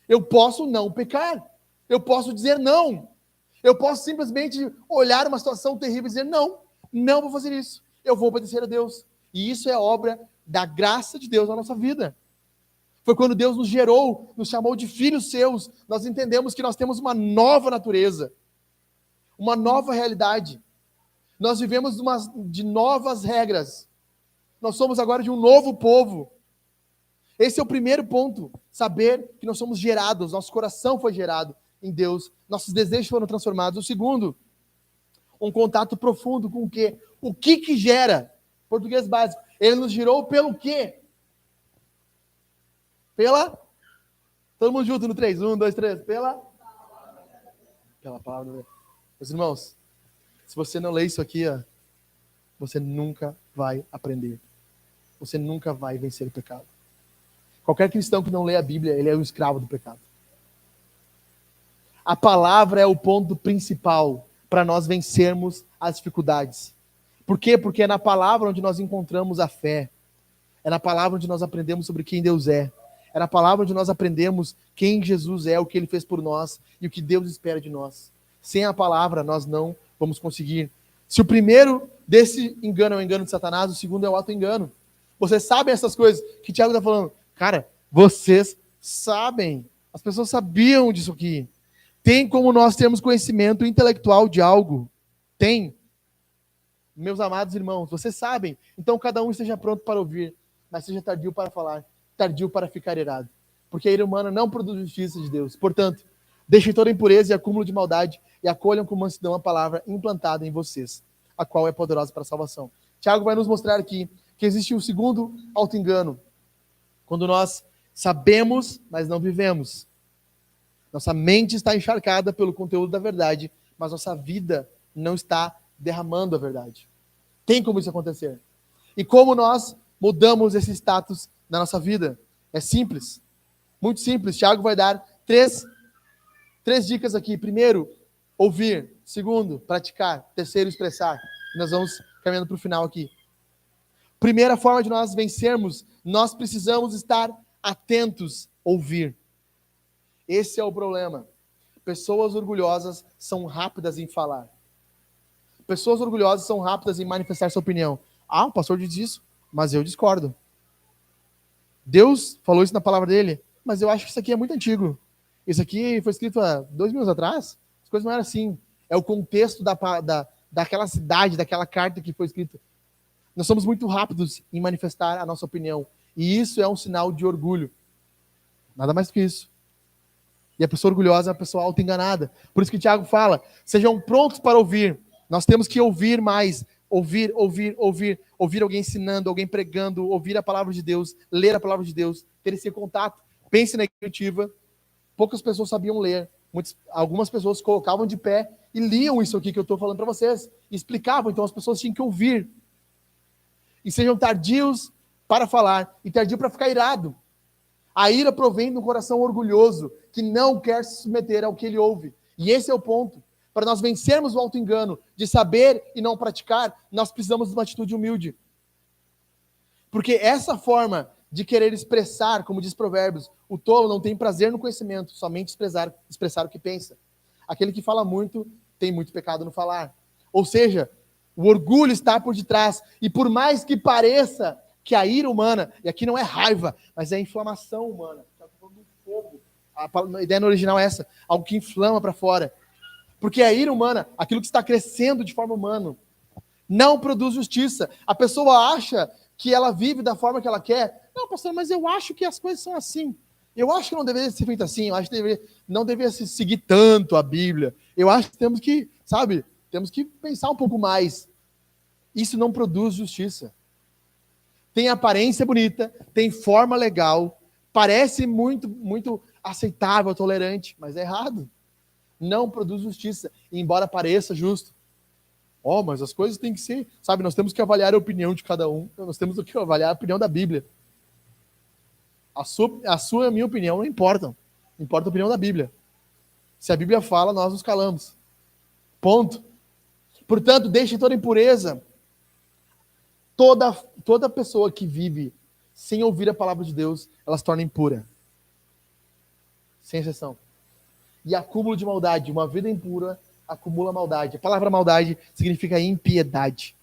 Eu posso não pecar. Eu posso dizer não. Eu posso simplesmente olhar uma situação terrível e dizer não vou fazer isso. Eu vou obedecer a Deus. E isso é obra da graça de Deus na nossa vida. Foi quando Deus nos gerou, nos chamou de filhos seus, nós entendemos que nós temos uma nova natureza, uma nova realidade. Nós vivemos de novas regras. Nós somos agora de um novo povo. Esse é o primeiro ponto, saber que nós somos gerados, nosso coração foi gerado em Deus, nossos desejos foram transformados. O segundo, um contato profundo com o quê? O que gera? Português básico. Ele nos gerou pelo quê? Todo mundo junto no 3. 1, 2, 3. Pela palavra. Meus irmãos, se você não lê isso aqui, você nunca vai aprender. Você nunca vai vencer o pecado. Qualquer cristão que não lê a Bíblia, ele é um escravo do pecado. A palavra é o ponto principal para nós vencermos as dificuldades. Por quê? Porque é na palavra onde nós encontramos a fé. É na palavra onde nós aprendemos sobre quem Deus é. É na palavra onde nós aprendemos quem Jesus é, o que Ele fez por nós e o que Deus espera de nós. Sem a palavra, nós não vamos conseguir. Se o primeiro desse engano é o engano de Satanás, o segundo é o auto-engano. Vocês sabem essas coisas que Tiago está falando? Cara, vocês sabem. As pessoas sabiam disso aqui. Tem como nós termos conhecimento intelectual de algo? Tem. Meus amados irmãos, vocês sabem. Então cada um esteja pronto para ouvir, mas seja tardio para falar, tardio para ficar irado. Porque a ira humana não produz justiça de Deus. Portanto, deixem toda impureza e acúmulo de maldade e acolham com mansidão a palavra implantada em vocês, a qual é poderosa para a salvação. Tiago vai nos mostrar aqui que existe um segundo auto-engano. Quando nós sabemos, mas não vivemos. Nossa mente está encharcada pelo conteúdo da verdade, mas nossa vida não está derramando a verdade. Tem como isso acontecer. E como nós mudamos esse status na nossa vida? É simples. Muito simples. Tiago vai dar três dicas aqui. Primeiro, ouvir. Segundo, praticar. Terceiro, expressar. E nós vamos caminhando para o final aqui. Primeira forma de nós vencermos, nós precisamos estar atentos, ouvir. Esse é o problema. Pessoas orgulhosas são rápidas em falar. Pessoas orgulhosas são rápidas em manifestar sua opinião. O pastor diz isso, mas eu discordo. Deus falou isso na palavra dele, mas eu acho que isso aqui é muito antigo. Isso aqui foi escrito há 2 mil anos atrás. As coisas não eram assim. É o contexto daquela cidade, daquela carta que foi escrita. Nós somos muito rápidos em manifestar a nossa opinião. E isso é um sinal de orgulho. Nada mais do que isso. E a pessoa orgulhosa é uma pessoa auto-enganada. Por isso que Tiago fala, sejam prontos para ouvir. Nós temos que ouvir mais. Ouvir alguém ensinando, alguém pregando, ouvir a palavra de Deus, ler a palavra de Deus, ter esse contato. Pense na escritura. Poucas pessoas sabiam ler. Algumas pessoas colocavam de pé e liam isso aqui que eu estou falando para vocês. E explicavam, então as pessoas tinham que ouvir. E sejam tardios para falar e tardio para ficar irado. A ira provém de um coração orgulhoso, que não quer se submeter ao que ele ouve. E esse é o ponto. Para nós vencermos o auto-engano de saber e não praticar, nós precisamos de uma atitude humilde. Porque essa forma de querer expressar, como diz Provérbios, o tolo não tem prazer no conhecimento, somente expressar o que pensa. Aquele que fala muito, tem muito pecado no falar. Ou seja, o orgulho está por detrás. E por mais que pareça que a ira humana, e aqui não é raiva, mas é inflamação humana. Está falando do fogo. A ideia no original é essa, algo que inflama para fora. Porque a ira humana, aquilo que está crescendo de forma humana, não produz justiça. A pessoa acha que ela vive da forma que ela quer. Não, pastor, mas eu acho que as coisas são assim. Eu acho que não deveria ser feito assim. Eu acho que não deveria se seguir tanto a Bíblia. Eu acho que temos que, sabe, temos que pensar um pouco mais. Isso não produz justiça. Tem aparência bonita, tem forma legal, parece muito aceitável, tolerante, mas é errado. Não produz justiça, embora pareça justo. Mas as coisas têm que ser, sabe, nós temos que avaliar a opinião de cada um, nós temos que avaliar a opinião da Bíblia. A sua e a minha opinião não importam, importa a opinião da Bíblia. Se a Bíblia fala, nós nos calamos. Ponto. Portanto, deixe toda impureza. Toda pessoa que vive sem ouvir a palavra de Deus, ela se torna impura. Sem exceção. E acúmulo de maldade. Uma vida impura acumula maldade. A palavra maldade significa impiedade.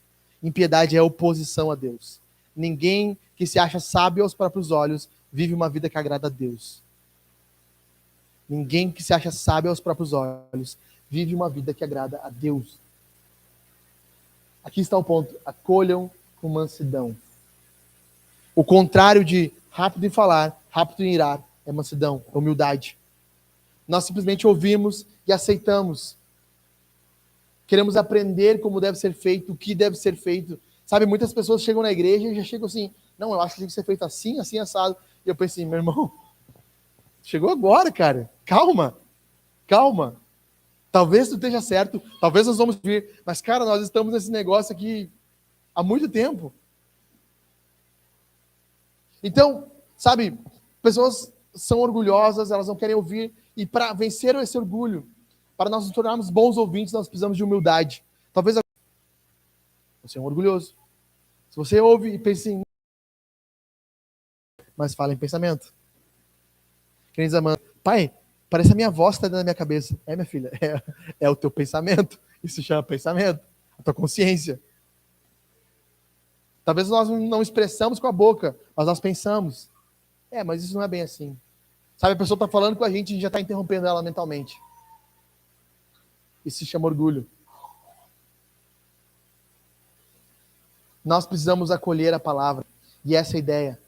Impiedade é oposição a Deus. Ninguém que se acha sábio aos próprios olhos vive uma vida que agrada a Deus. Ninguém que se acha sábio aos próprios olhos vive uma vida que agrada a Deus. Aqui está o ponto. Acolham com mansidão. O contrário de rápido em falar, rápido em irar, é mansidão, é humildade. Nós simplesmente ouvimos e aceitamos. Queremos aprender como deve ser feito, o que deve ser feito. Sabe, muitas pessoas chegam na igreja e já chegam assim, não, eu acho que tem que ser feito assim, assim, assado. E eu pensei, meu irmão, chegou agora, cara. Calma. Talvez tu esteja certo, talvez nós vamos vir, mas, cara, nós estamos nesse negócio aqui há muito tempo. Então, sabe, pessoas são orgulhosas, elas não querem ouvir, e para vencer esse orgulho, para nós nos tornarmos bons ouvintes, nós precisamos de humildade. Talvez você é um orgulhoso. Se você ouve e pensa assim, mas fala em pensamento. Queridos amantes, pai, parece a minha voz que está dentro da minha cabeça. É, minha filha, é o teu pensamento. Isso se chama pensamento, a tua consciência. Talvez nós não expressamos com a boca, mas nós pensamos. Mas isso não é bem assim. Sabe, a pessoa está falando com a gente já está interrompendo ela mentalmente. Isso se chama orgulho. Nós precisamos acolher a palavra. E essa é a ideia.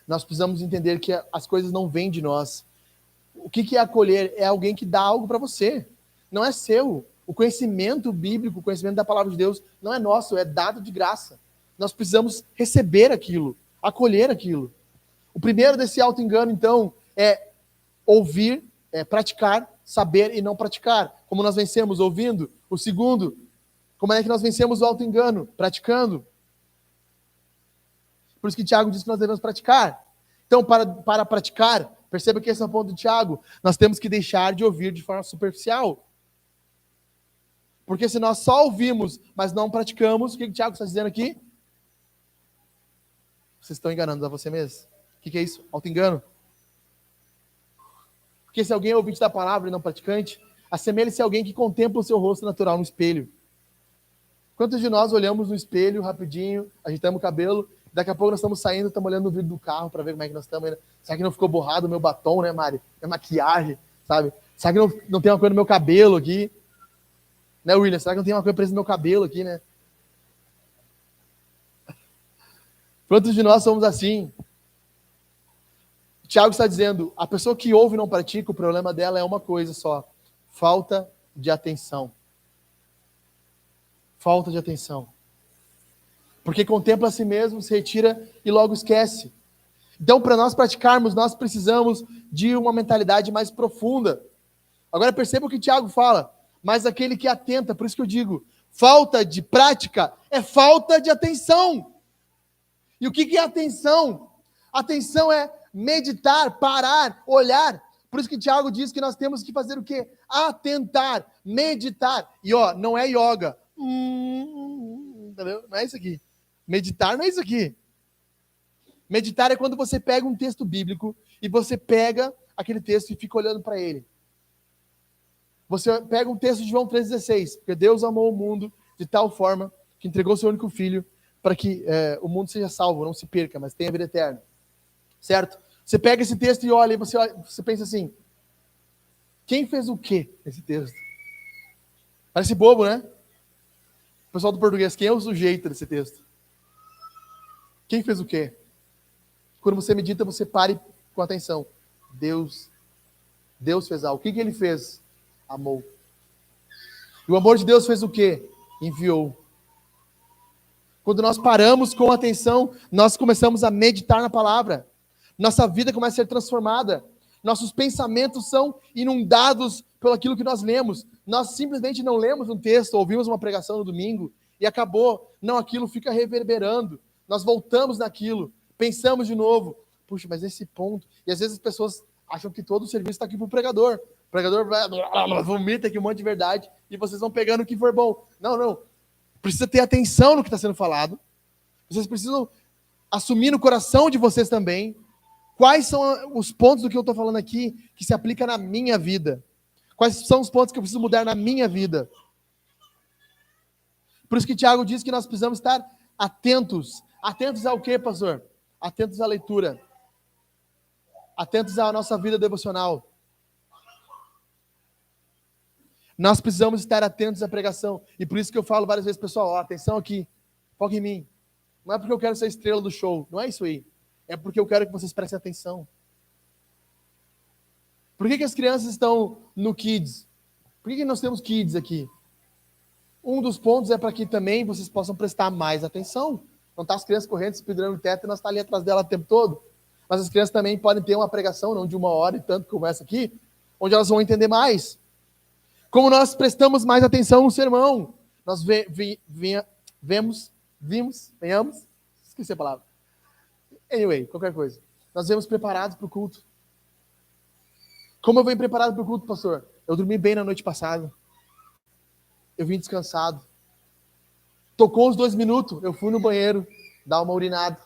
Nós precisamos entender que as coisas não vêm de nós. O que é acolher? É alguém que dá algo para você. Não é seu. O conhecimento bíblico, o conhecimento da palavra de Deus, não é nosso, é dado de graça. Nós precisamos receber aquilo, acolher aquilo. O primeiro desse auto-engano, então, é ouvir, praticar, saber e não praticar. Como nós vencemos ouvindo. O segundo, como é que nós vencemos o auto-engano? Praticando. Por isso que Tiago diz que nós devemos praticar. Então, para praticar, perceba que esse é o ponto do Tiago, nós temos que deixar de ouvir de forma superficial. Porque se nós só ouvimos, mas não praticamos, o que o Tiago está dizendo aqui? Vocês estão enganando a você mesmo. O que é isso? Auto-engano. Porque se alguém é ouvinte da palavra e não praticante, assemelha-se a alguém que contempla o seu rosto natural no espelho. Quantos de nós olhamos no espelho rapidinho, ajeitamos o cabelo, daqui a pouco nós estamos saindo, estamos olhando no vidro do carro para ver como é que nós estamos. Será que não ficou borrado o meu batom, né, Mari? Minha maquiagem, sabe? Será que não tem uma coisa no meu cabelo aqui? Né, William? Será que não tem uma coisa presa no meu cabelo aqui, né? Quantos de nós somos assim? O Tiago está dizendo, a pessoa que ouve e não pratica, o problema dela é uma coisa só: falta de atenção. Falta de atenção. Porque contempla a si mesmo, se retira e logo esquece. Então, para nós praticarmos, nós precisamos de uma mentalidade mais profunda. Agora perceba o que o Tiago fala, mas aquele que atenta, por isso que eu digo, falta de prática é falta de atenção. E o que é atenção? Atenção é meditar, parar, olhar. Por isso que Tiago diz que nós temos que fazer o quê? Atentar, meditar. E não é yoga. Entendeu? Não é isso aqui. Meditar não é isso aqui. Meditar é quando você pega um texto bíblico e você pega aquele texto e fica olhando para ele. Você pega um texto de João 3,16, porque Deus amou o mundo de tal forma que entregou seu único filho para que o mundo seja salvo, não se perca, mas tenha vida eterna. Certo? Você pega esse texto e olha, e você pensa assim, quem fez o quê nesse texto? Parece bobo, né? O pessoal do português, quem é o sujeito desse texto? Quem fez o quê? Quando você medita, você pare com atenção. Deus fez algo. O que ele fez? Amou. E o amor de Deus fez o quê? Enviou. Quando nós paramos com atenção, nós começamos a meditar na palavra. Nossa vida começa a ser transformada. Nossos pensamentos são inundados pelo aquilo que nós lemos. Nós simplesmente não lemos um texto, ouvimos uma pregação no domingo e acabou. Não, aquilo fica reverberando. Nós voltamos naquilo, pensamos de novo. Puxa, mas esse ponto... E às vezes as pessoas acham que todo o serviço está aqui para o pregador. O pregador vai, vomita aqui um monte de verdade e vocês vão pegando o que for bom. Não. Precisa ter atenção no que está sendo falado. Vocês precisam assumir no coração de vocês também quais são os pontos do que eu estou falando aqui que se aplica na minha vida. Quais são os pontos que eu preciso mudar na minha vida. Por isso que Tiago diz que nós precisamos estar atentos. Atentos ao quê, pastor? Atentos à leitura. Atentos à nossa vida devocional. Nós precisamos estar atentos à pregação. E por isso que eu falo várias vezes, pessoal, ó, atenção aqui, foca em mim. Não é porque eu quero ser a estrela do show, não é isso aí. É porque eu quero que vocês prestem atenção. Por que as crianças estão no Kids? Por que nós temos Kids aqui? Um dos pontos é para que também vocês possam prestar mais atenção. Não tá as crianças correndo, se pendurando no teto e nós tá ali atrás dela o tempo todo. Mas as crianças também podem ter uma pregação, não de 1 hora e tanto como essa aqui, onde elas vão entender mais. Como nós prestamos mais atenção no sermão. Nós vemos, esqueci a palavra. Anyway, qualquer coisa. Nós vemos preparados para o culto. Como eu venho preparado para o culto, pastor? Eu dormi bem na noite passada. Eu vim descansado. Tocou os 2 minutos, eu fui no banheiro, dar uma urinada,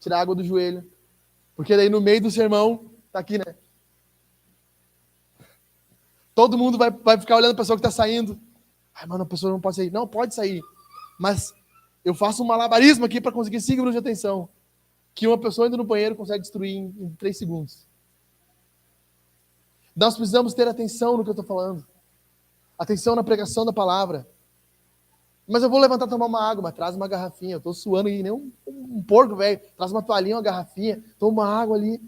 tirar água do joelho. Porque daí no meio do sermão, tá aqui, né? Todo mundo vai ficar olhando a pessoa que está saindo. Ai, mano, a pessoa não pode sair. Não, pode sair. Mas eu faço um malabarismo aqui para conseguir 5 minutos de atenção. Que uma pessoa indo no banheiro consegue destruir em 3 segundos. Nós precisamos ter atenção no que eu estou falando. Atenção na pregação da palavra. Mas eu vou levantar e tomar uma água, mas traz uma garrafinha. Eu estou suando e nem um porco, velho. Traz uma toalhinha, uma garrafinha. Toma uma água ali.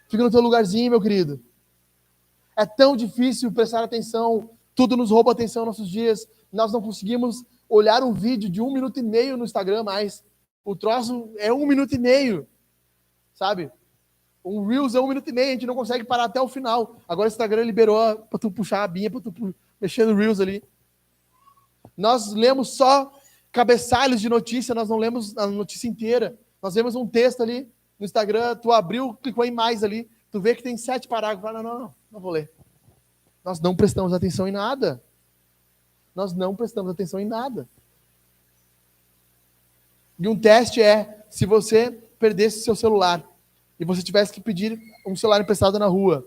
Fica no teu lugarzinho, meu querido. É tão difícil prestar atenção. Tudo nos rouba atenção nos nossos dias. Nós não conseguimos olhar um vídeo de 1 minuto e meio no Instagram mais. O troço é 1 minuto e meio. Sabe? Um Reels é 1 minuto e meio. A gente não consegue parar até o final. Agora o Instagram liberou para tu puxar a abinha, para tu mexer no Reels ali. Nós lemos só cabeçalhos de notícia, nós não lemos a notícia inteira. Nós vemos um texto ali no Instagram, tu abriu, clicou em mais ali, tu vê que tem 7 parágrafos. Não vou ler. Nós não prestamos atenção em nada. Nós não prestamos atenção em nada. E um teste é, se você perdesse seu celular e você tivesse que pedir um celular emprestado na rua,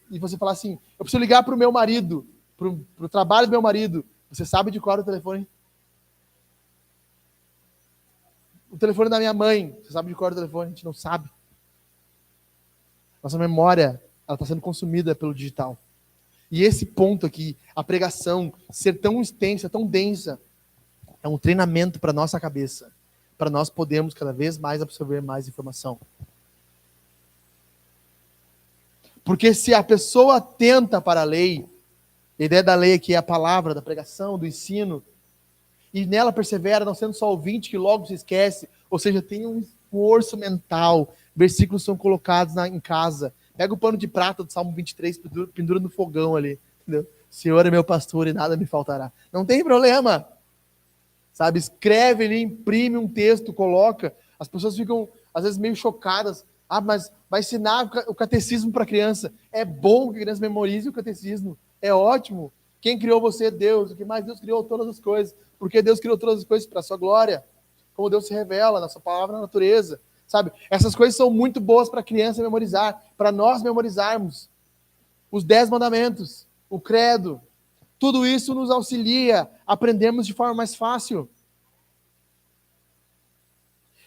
e você falar assim, eu preciso ligar para o meu marido, para o trabalho do meu marido, você sabe de qual é o telefone? O telefone da minha mãe, você sabe de qual é o telefone? A gente não sabe. Nossa memória, ela está sendo consumida pelo digital. E esse ponto aqui, a pregação, ser tão extensa, tão densa, é um treinamento para a nossa cabeça, para nós podermos cada vez mais absorver mais informação. Porque se a pessoa atenta para a lei, a ideia da lei aqui é a palavra, da pregação, do ensino, e nela persevera, não sendo só ouvinte que logo se esquece, ou seja, tem um esforço mental, versículos são colocados em casa, pega o pano de prata do Salmo 23, pendura no fogão ali, entendeu? Senhor é meu pastor e nada me faltará. Não tem problema, sabe? Escreve ali, imprime um texto, coloca, as pessoas ficam, às vezes, meio chocadas, mas vai ensinar o catecismo para a criança, é bom que a criança memorize o catecismo, é ótimo. Quem criou você é Deus. O que mais? Deus criou todas as coisas. Porque Deus criou todas as coisas para a sua glória. Como Deus se revela na sua palavra, na natureza. Sabe? Essas coisas são muito boas para a criança memorizar. Para nós memorizarmos. Os 10 mandamentos. O credo. Tudo isso nos auxilia. Aprendemos de forma mais fácil.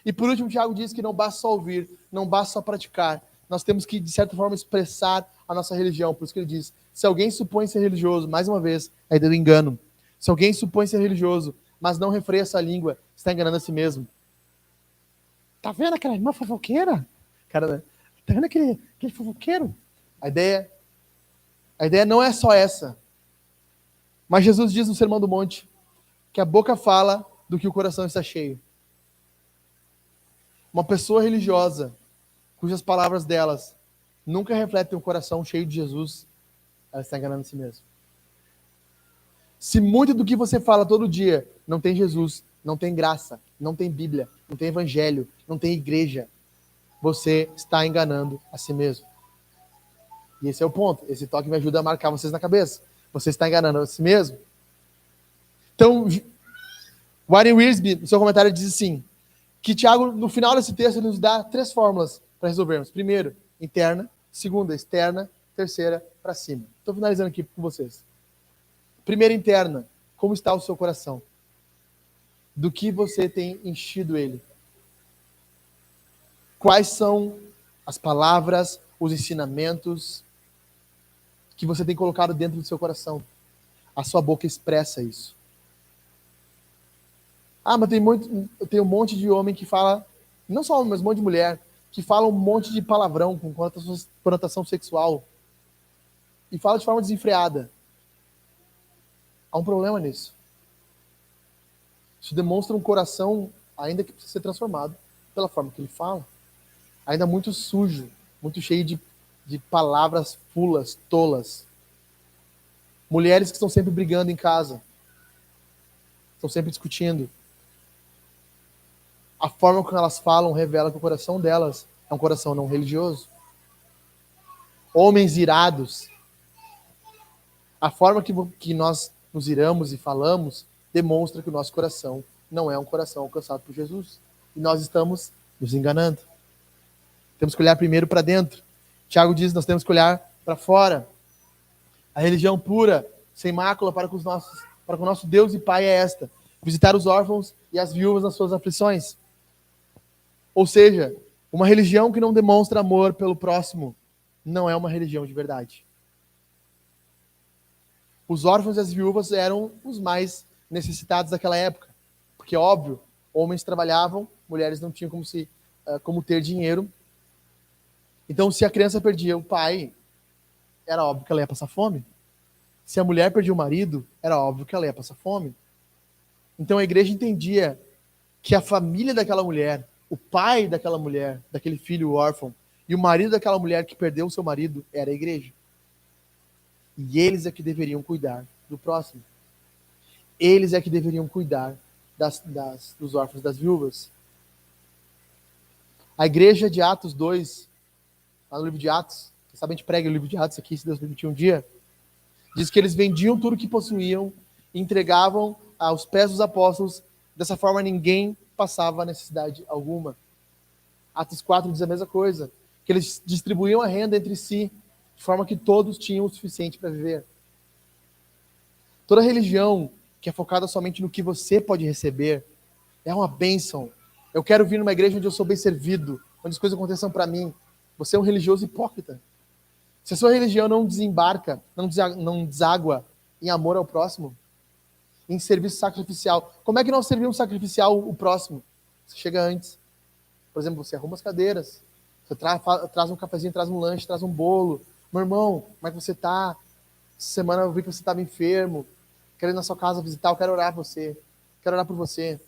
E por último, Tiago diz que não basta só ouvir. Não basta só praticar. nós temos que, de certa forma, expressar a nossa religião. Por isso que ele diz, se alguém supõe ser religioso, mais uma vez, é do engano. Se alguém supõe ser religioso, mas não refreia sua língua, está enganando a si mesmo. Tá vendo aquela irmã fofoqueira? Cara, tá vendo aquele fofoqueiro? A ideia não é só essa. Mas Jesus diz no Sermão do Monte que a boca fala do que o coração está cheio. Uma pessoa religiosa, cujas palavras delas nunca refletem um coração cheio de Jesus, ela está enganando a si mesma. Se muito do que você fala todo dia não tem Jesus, não tem graça, não tem Bíblia, não tem Evangelho, não tem igreja, você está enganando a si mesmo. E esse é o ponto. Esse toque me ajuda a marcar vocês na cabeça. Você está enganando a si mesmo? Então, Warren Wiersbe, no seu comentário, diz assim, que Tiago, no final desse texto, ele nos dá 3 fórmulas para resolvermos. Primeiro, interna. Segunda, externa. Terceira, para cima. Estou finalizando aqui com vocês. Primeira, interna. Como está o seu coração? Do que você tem enchido ele? Quais são as palavras, os ensinamentos que você tem colocado dentro do seu coração? A sua boca expressa isso. Ah, mas tem um monte de homem que fala, não só homem, mas um monte de mulher, que fala um monte de palavrão com conotação sexual e fala de forma desenfreada. Há um problema nisso. Isso demonstra um coração ainda que precisa ser transformado pela forma que ele fala. Ainda muito sujo, muito cheio de palavras fulas, tolas. Mulheres que estão sempre brigando em casa. Estão sempre discutindo. A forma como elas falam revela que o coração delas é um coração não religioso. Homens irados. A forma que nós nos iramos e falamos demonstra que o nosso coração não é um coração alcançado por Jesus. E nós estamos nos enganando. Temos que olhar primeiro para dentro. Tiago diz que nós temos que olhar para fora. A religião pura, sem mácula para com o nosso Deus e Pai é esta: visitar os órfãos e as viúvas nas suas aflições. Ou seja, uma religião que não demonstra amor pelo próximo não é uma religião de verdade. Os órfãos e as viúvas eram os mais necessitados daquela época. Porque, óbvio, homens trabalhavam, mulheres não tinham como ter dinheiro. Então, se a criança perdia o pai, era óbvio que ela ia passar fome. Se a mulher perdia o marido, era óbvio que ela ia passar fome. Então, a igreja entendia que a família daquela mulher, o pai daquela mulher, daquele filho órfão, e o marido daquela mulher que perdeu o seu marido, era a igreja. E eles é que deveriam cuidar do próximo. Eles é que deveriam cuidar dos órfãos, das viúvas. A igreja de Atos 2, lá no livro de Atos, quem sabe a gente prega o livro de Atos aqui, se Deus permitir um dia, diz que eles vendiam tudo que possuíam e entregavam aos pés dos apóstolos. Dessa forma, ninguém passava necessidade alguma. Atos 4 diz a mesma coisa, que eles distribuíam a renda entre si, de forma que todos tinham o suficiente para viver. Toda religião que é focada somente no que você pode receber é uma bênção. Eu quero vir numa igreja onde eu sou bem servido, onde as coisas aconteçam para mim. Você é um religioso hipócrita. Se a sua religião não desembarca, não deságua em amor ao próximo, em serviço sacrificial, como é que nós servimos sacrificial o próximo? Você chega antes. Por exemplo, você arruma as cadeiras, você traz um cafezinho, traz um lanche, traz um bolo. Meu irmão, como é que você está? Essa semana eu vi que você estava enfermo. Quero ir na sua casa visitar, eu quero orar por você. Quero orar por você.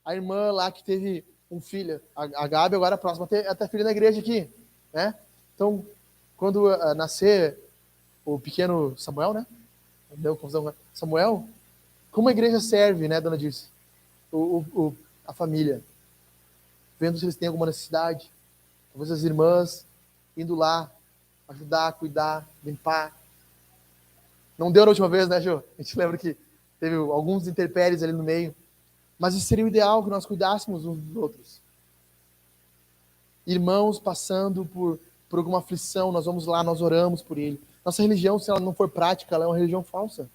A irmã lá que teve um filho, a Gabi agora é próxima, até filho da igreja aqui, né? Então, quando nascer o pequeno Samuel, né? Deu confusão. Samuel, como a igreja serve, né, dona Dirce? A família. Vendo se eles têm alguma necessidade. Talvez as irmãs indo lá, ajudar, cuidar, limpar. Não deu na última vez, né, Jô? A gente lembra que teve alguns intempéries ali no meio. Mas isso seria o ideal, que nós cuidássemos uns dos outros. Irmãos passando por alguma aflição, nós vamos lá, nós oramos por ele. Nossa religião, se ela não for prática, ela é uma religião falsa.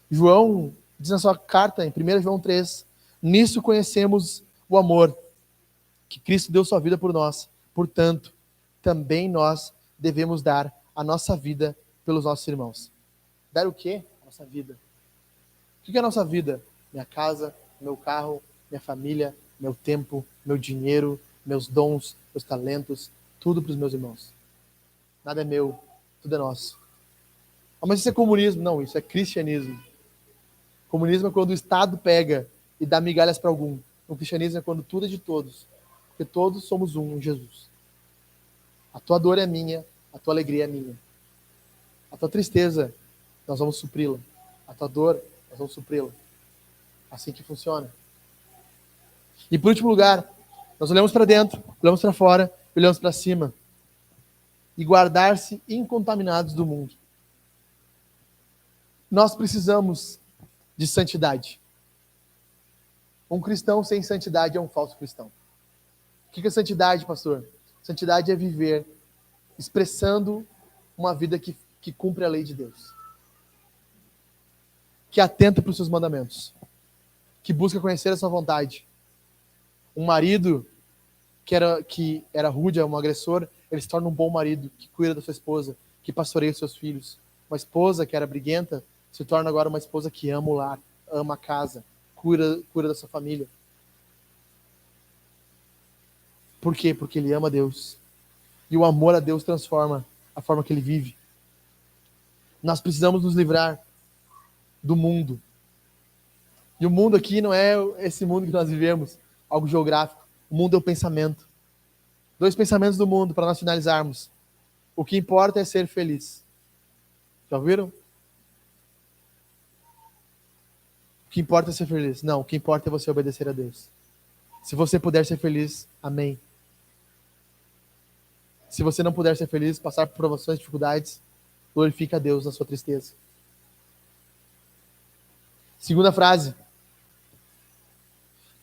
João diz na sua carta, em 1 João 3, nisso conhecemos o amor. que Cristo deu sua vida por nós. Portanto, também nós devemos dar a nossa vida pelos nossos irmãos. Dar o quê? A nossa vida. O que é a nossa vida? Minha casa, meu carro, minha família, meu tempo, meu dinheiro, meus dons, meus talentos, tudo para os meus irmãos. Nada é meu, tudo é nosso. Ah, mas isso é comunismo? Não, isso é cristianismo. Comunismo é quando o Estado pega e dá migalhas para algum. O cristianismo é quando tudo é de todos. Porque todos somos um em Jesus. A tua dor é minha, a tua alegria é minha. A tua tristeza, nós vamos supri-la. A tua dor, nós vamos supri-la. Assim que funciona. E por último lugar, nós olhamos para dentro, olhamos para fora, olhamos para cima. E guardar-se incontaminados do mundo. Nós precisamos de santidade. Um cristão sem santidade é um falso cristão. O que é santidade, pastor? Santidade é viver expressando uma vida que cumpre a lei de Deus. Que atenta para os seus mandamentos. Que busca conhecer a sua vontade. Um marido que era rude, um agressor, ele se torna um bom marido, que cuida da sua esposa, que pastoreia os seus filhos. Uma esposa que era briguenta, se torna agora uma esposa que ama o lar, ama a casa, cuida da sua família. Por quê? Porque ele ama Deus. E o amor a Deus transforma a forma que ele vive. Nós precisamos nos livrar do mundo. E o mundo aqui não é esse mundo que nós vivemos, algo geográfico. O mundo é o pensamento. 2 pensamentos do mundo para nós finalizarmos. O que importa é ser feliz. Já ouviram? O que importa é ser feliz. Não, o que importa é você obedecer a Deus. Se você puder ser feliz, amém. Se você não puder ser feliz, passar por provações, dificuldades, glorifica a Deus na sua tristeza. Segunda frase.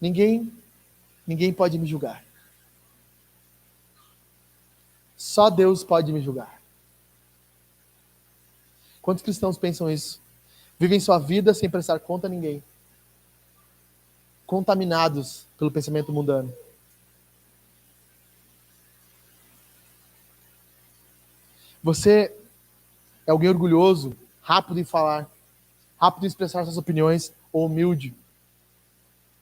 Ninguém pode me julgar. Só Deus pode me julgar. Quantos cristãos pensam isso? Vivem sua vida sem prestar conta a ninguém. Contaminados pelo pensamento mundano. Você é alguém orgulhoso, rápido em falar, rápido em expressar suas opiniões, ou humilde,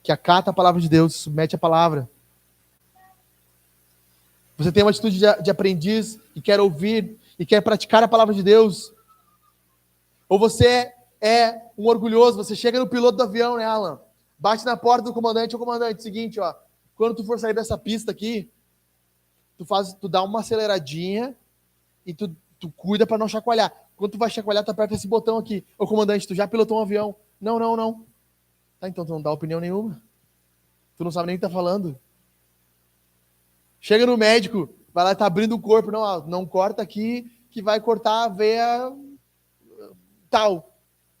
que acata a palavra de Deus, submete a palavra. Você tem uma atitude de aprendiz e quer ouvir e quer praticar a palavra de Deus. Ou você é um orgulhoso, você chega no piloto do avião, né, Alan? Bate na porta do comandante, seguinte, ó, quando tu for sair dessa pista aqui, tu dá uma aceleradinha e tu cuida para não chacoalhar. Quando tu vai chacoalhar, tu aperta esse botão aqui. Ô comandante, tu já pilotou um avião? Não. Tá, então tu não dá opinião nenhuma. Tu não sabe nem o que tá falando. Chega no médico, vai lá, tá abrindo o corpo. Não corta aqui, que vai cortar a veia tal.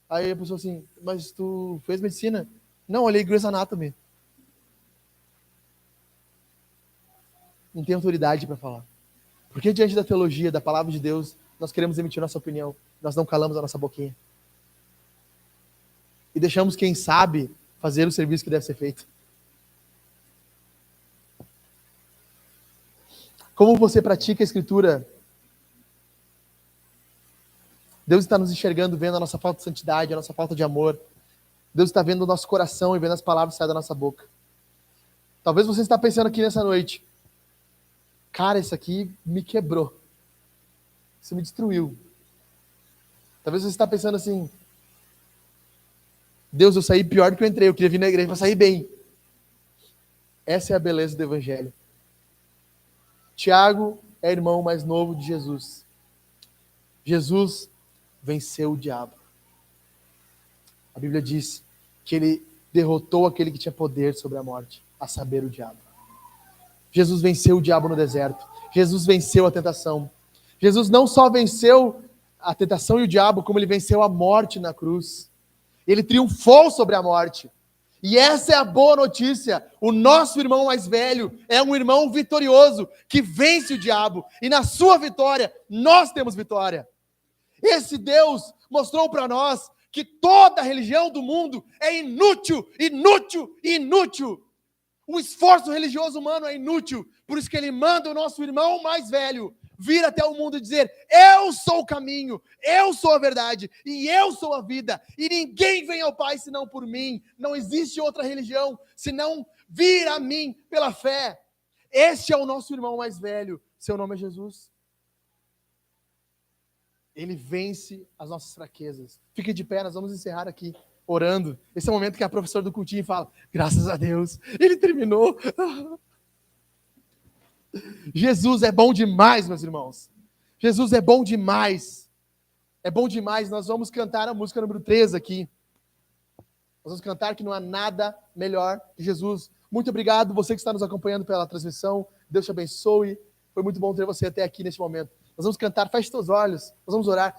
Aí a pessoa assim, mas tu fez medicina? Não, olhei Grey's Anatomy. Não tem autoridade para falar. Porque diante da teologia, da palavra de Deus, nós queremos emitir nossa opinião. Nós não calamos a nossa boquinha. E deixamos quem sabe fazer o serviço que deve ser feito. Como você pratica a Escritura? Deus está nos enxergando, vendo a nossa falta de santidade, a nossa falta de amor. Deus está vendo o nosso coração e vendo as palavras que saem da nossa boca. Talvez você está pensando aqui nessa noite, cara, isso aqui me quebrou. Isso me destruiu. Talvez você está pensando assim, Deus, eu saí pior do que eu entrei, eu queria vir na igreja para sair bem. Essa é a beleza do Evangelho. Tiago é irmão mais novo de Jesus. Jesus venceu o diabo. A Bíblia diz que ele derrotou aquele que tinha poder sobre a morte, a saber, o diabo. Jesus venceu o diabo no deserto. Jesus venceu a tentação. Jesus não só venceu a tentação e o diabo, como ele venceu a morte na cruz. Ele triunfou sobre a morte. E essa é a boa notícia. O nosso irmão mais velho é um irmão vitorioso que vence o diabo. E na sua vitória, nós temos vitória. Esse Deus mostrou para nós que toda religião do mundo é inútil. O esforço religioso humano é inútil, por isso que ele manda o nosso irmão mais velho vir até o mundo e dizer: eu sou o caminho, eu sou a verdade e eu sou a vida, e ninguém vem ao Pai senão por mim. Não existe outra religião senão vir a mim pela fé. Este é o nosso irmão mais velho, seu nome é Jesus. Ele vence as nossas fraquezas. Fique de pé, nós vamos encerrar aqui orando. Esse é o momento que a professora do cultinho fala: graças a Deus, ele terminou. Jesus é bom demais, meus irmãos. Jesus é bom demais. É bom demais. Nós vamos cantar a música número 13 aqui. Nós vamos cantar que não há nada melhor que Jesus. Muito obrigado, você que está nos acompanhando pela transmissão. Deus te abençoe. Foi muito bom ter você até aqui neste momento. Nós vamos cantar, feche seus olhos. Nós vamos orar.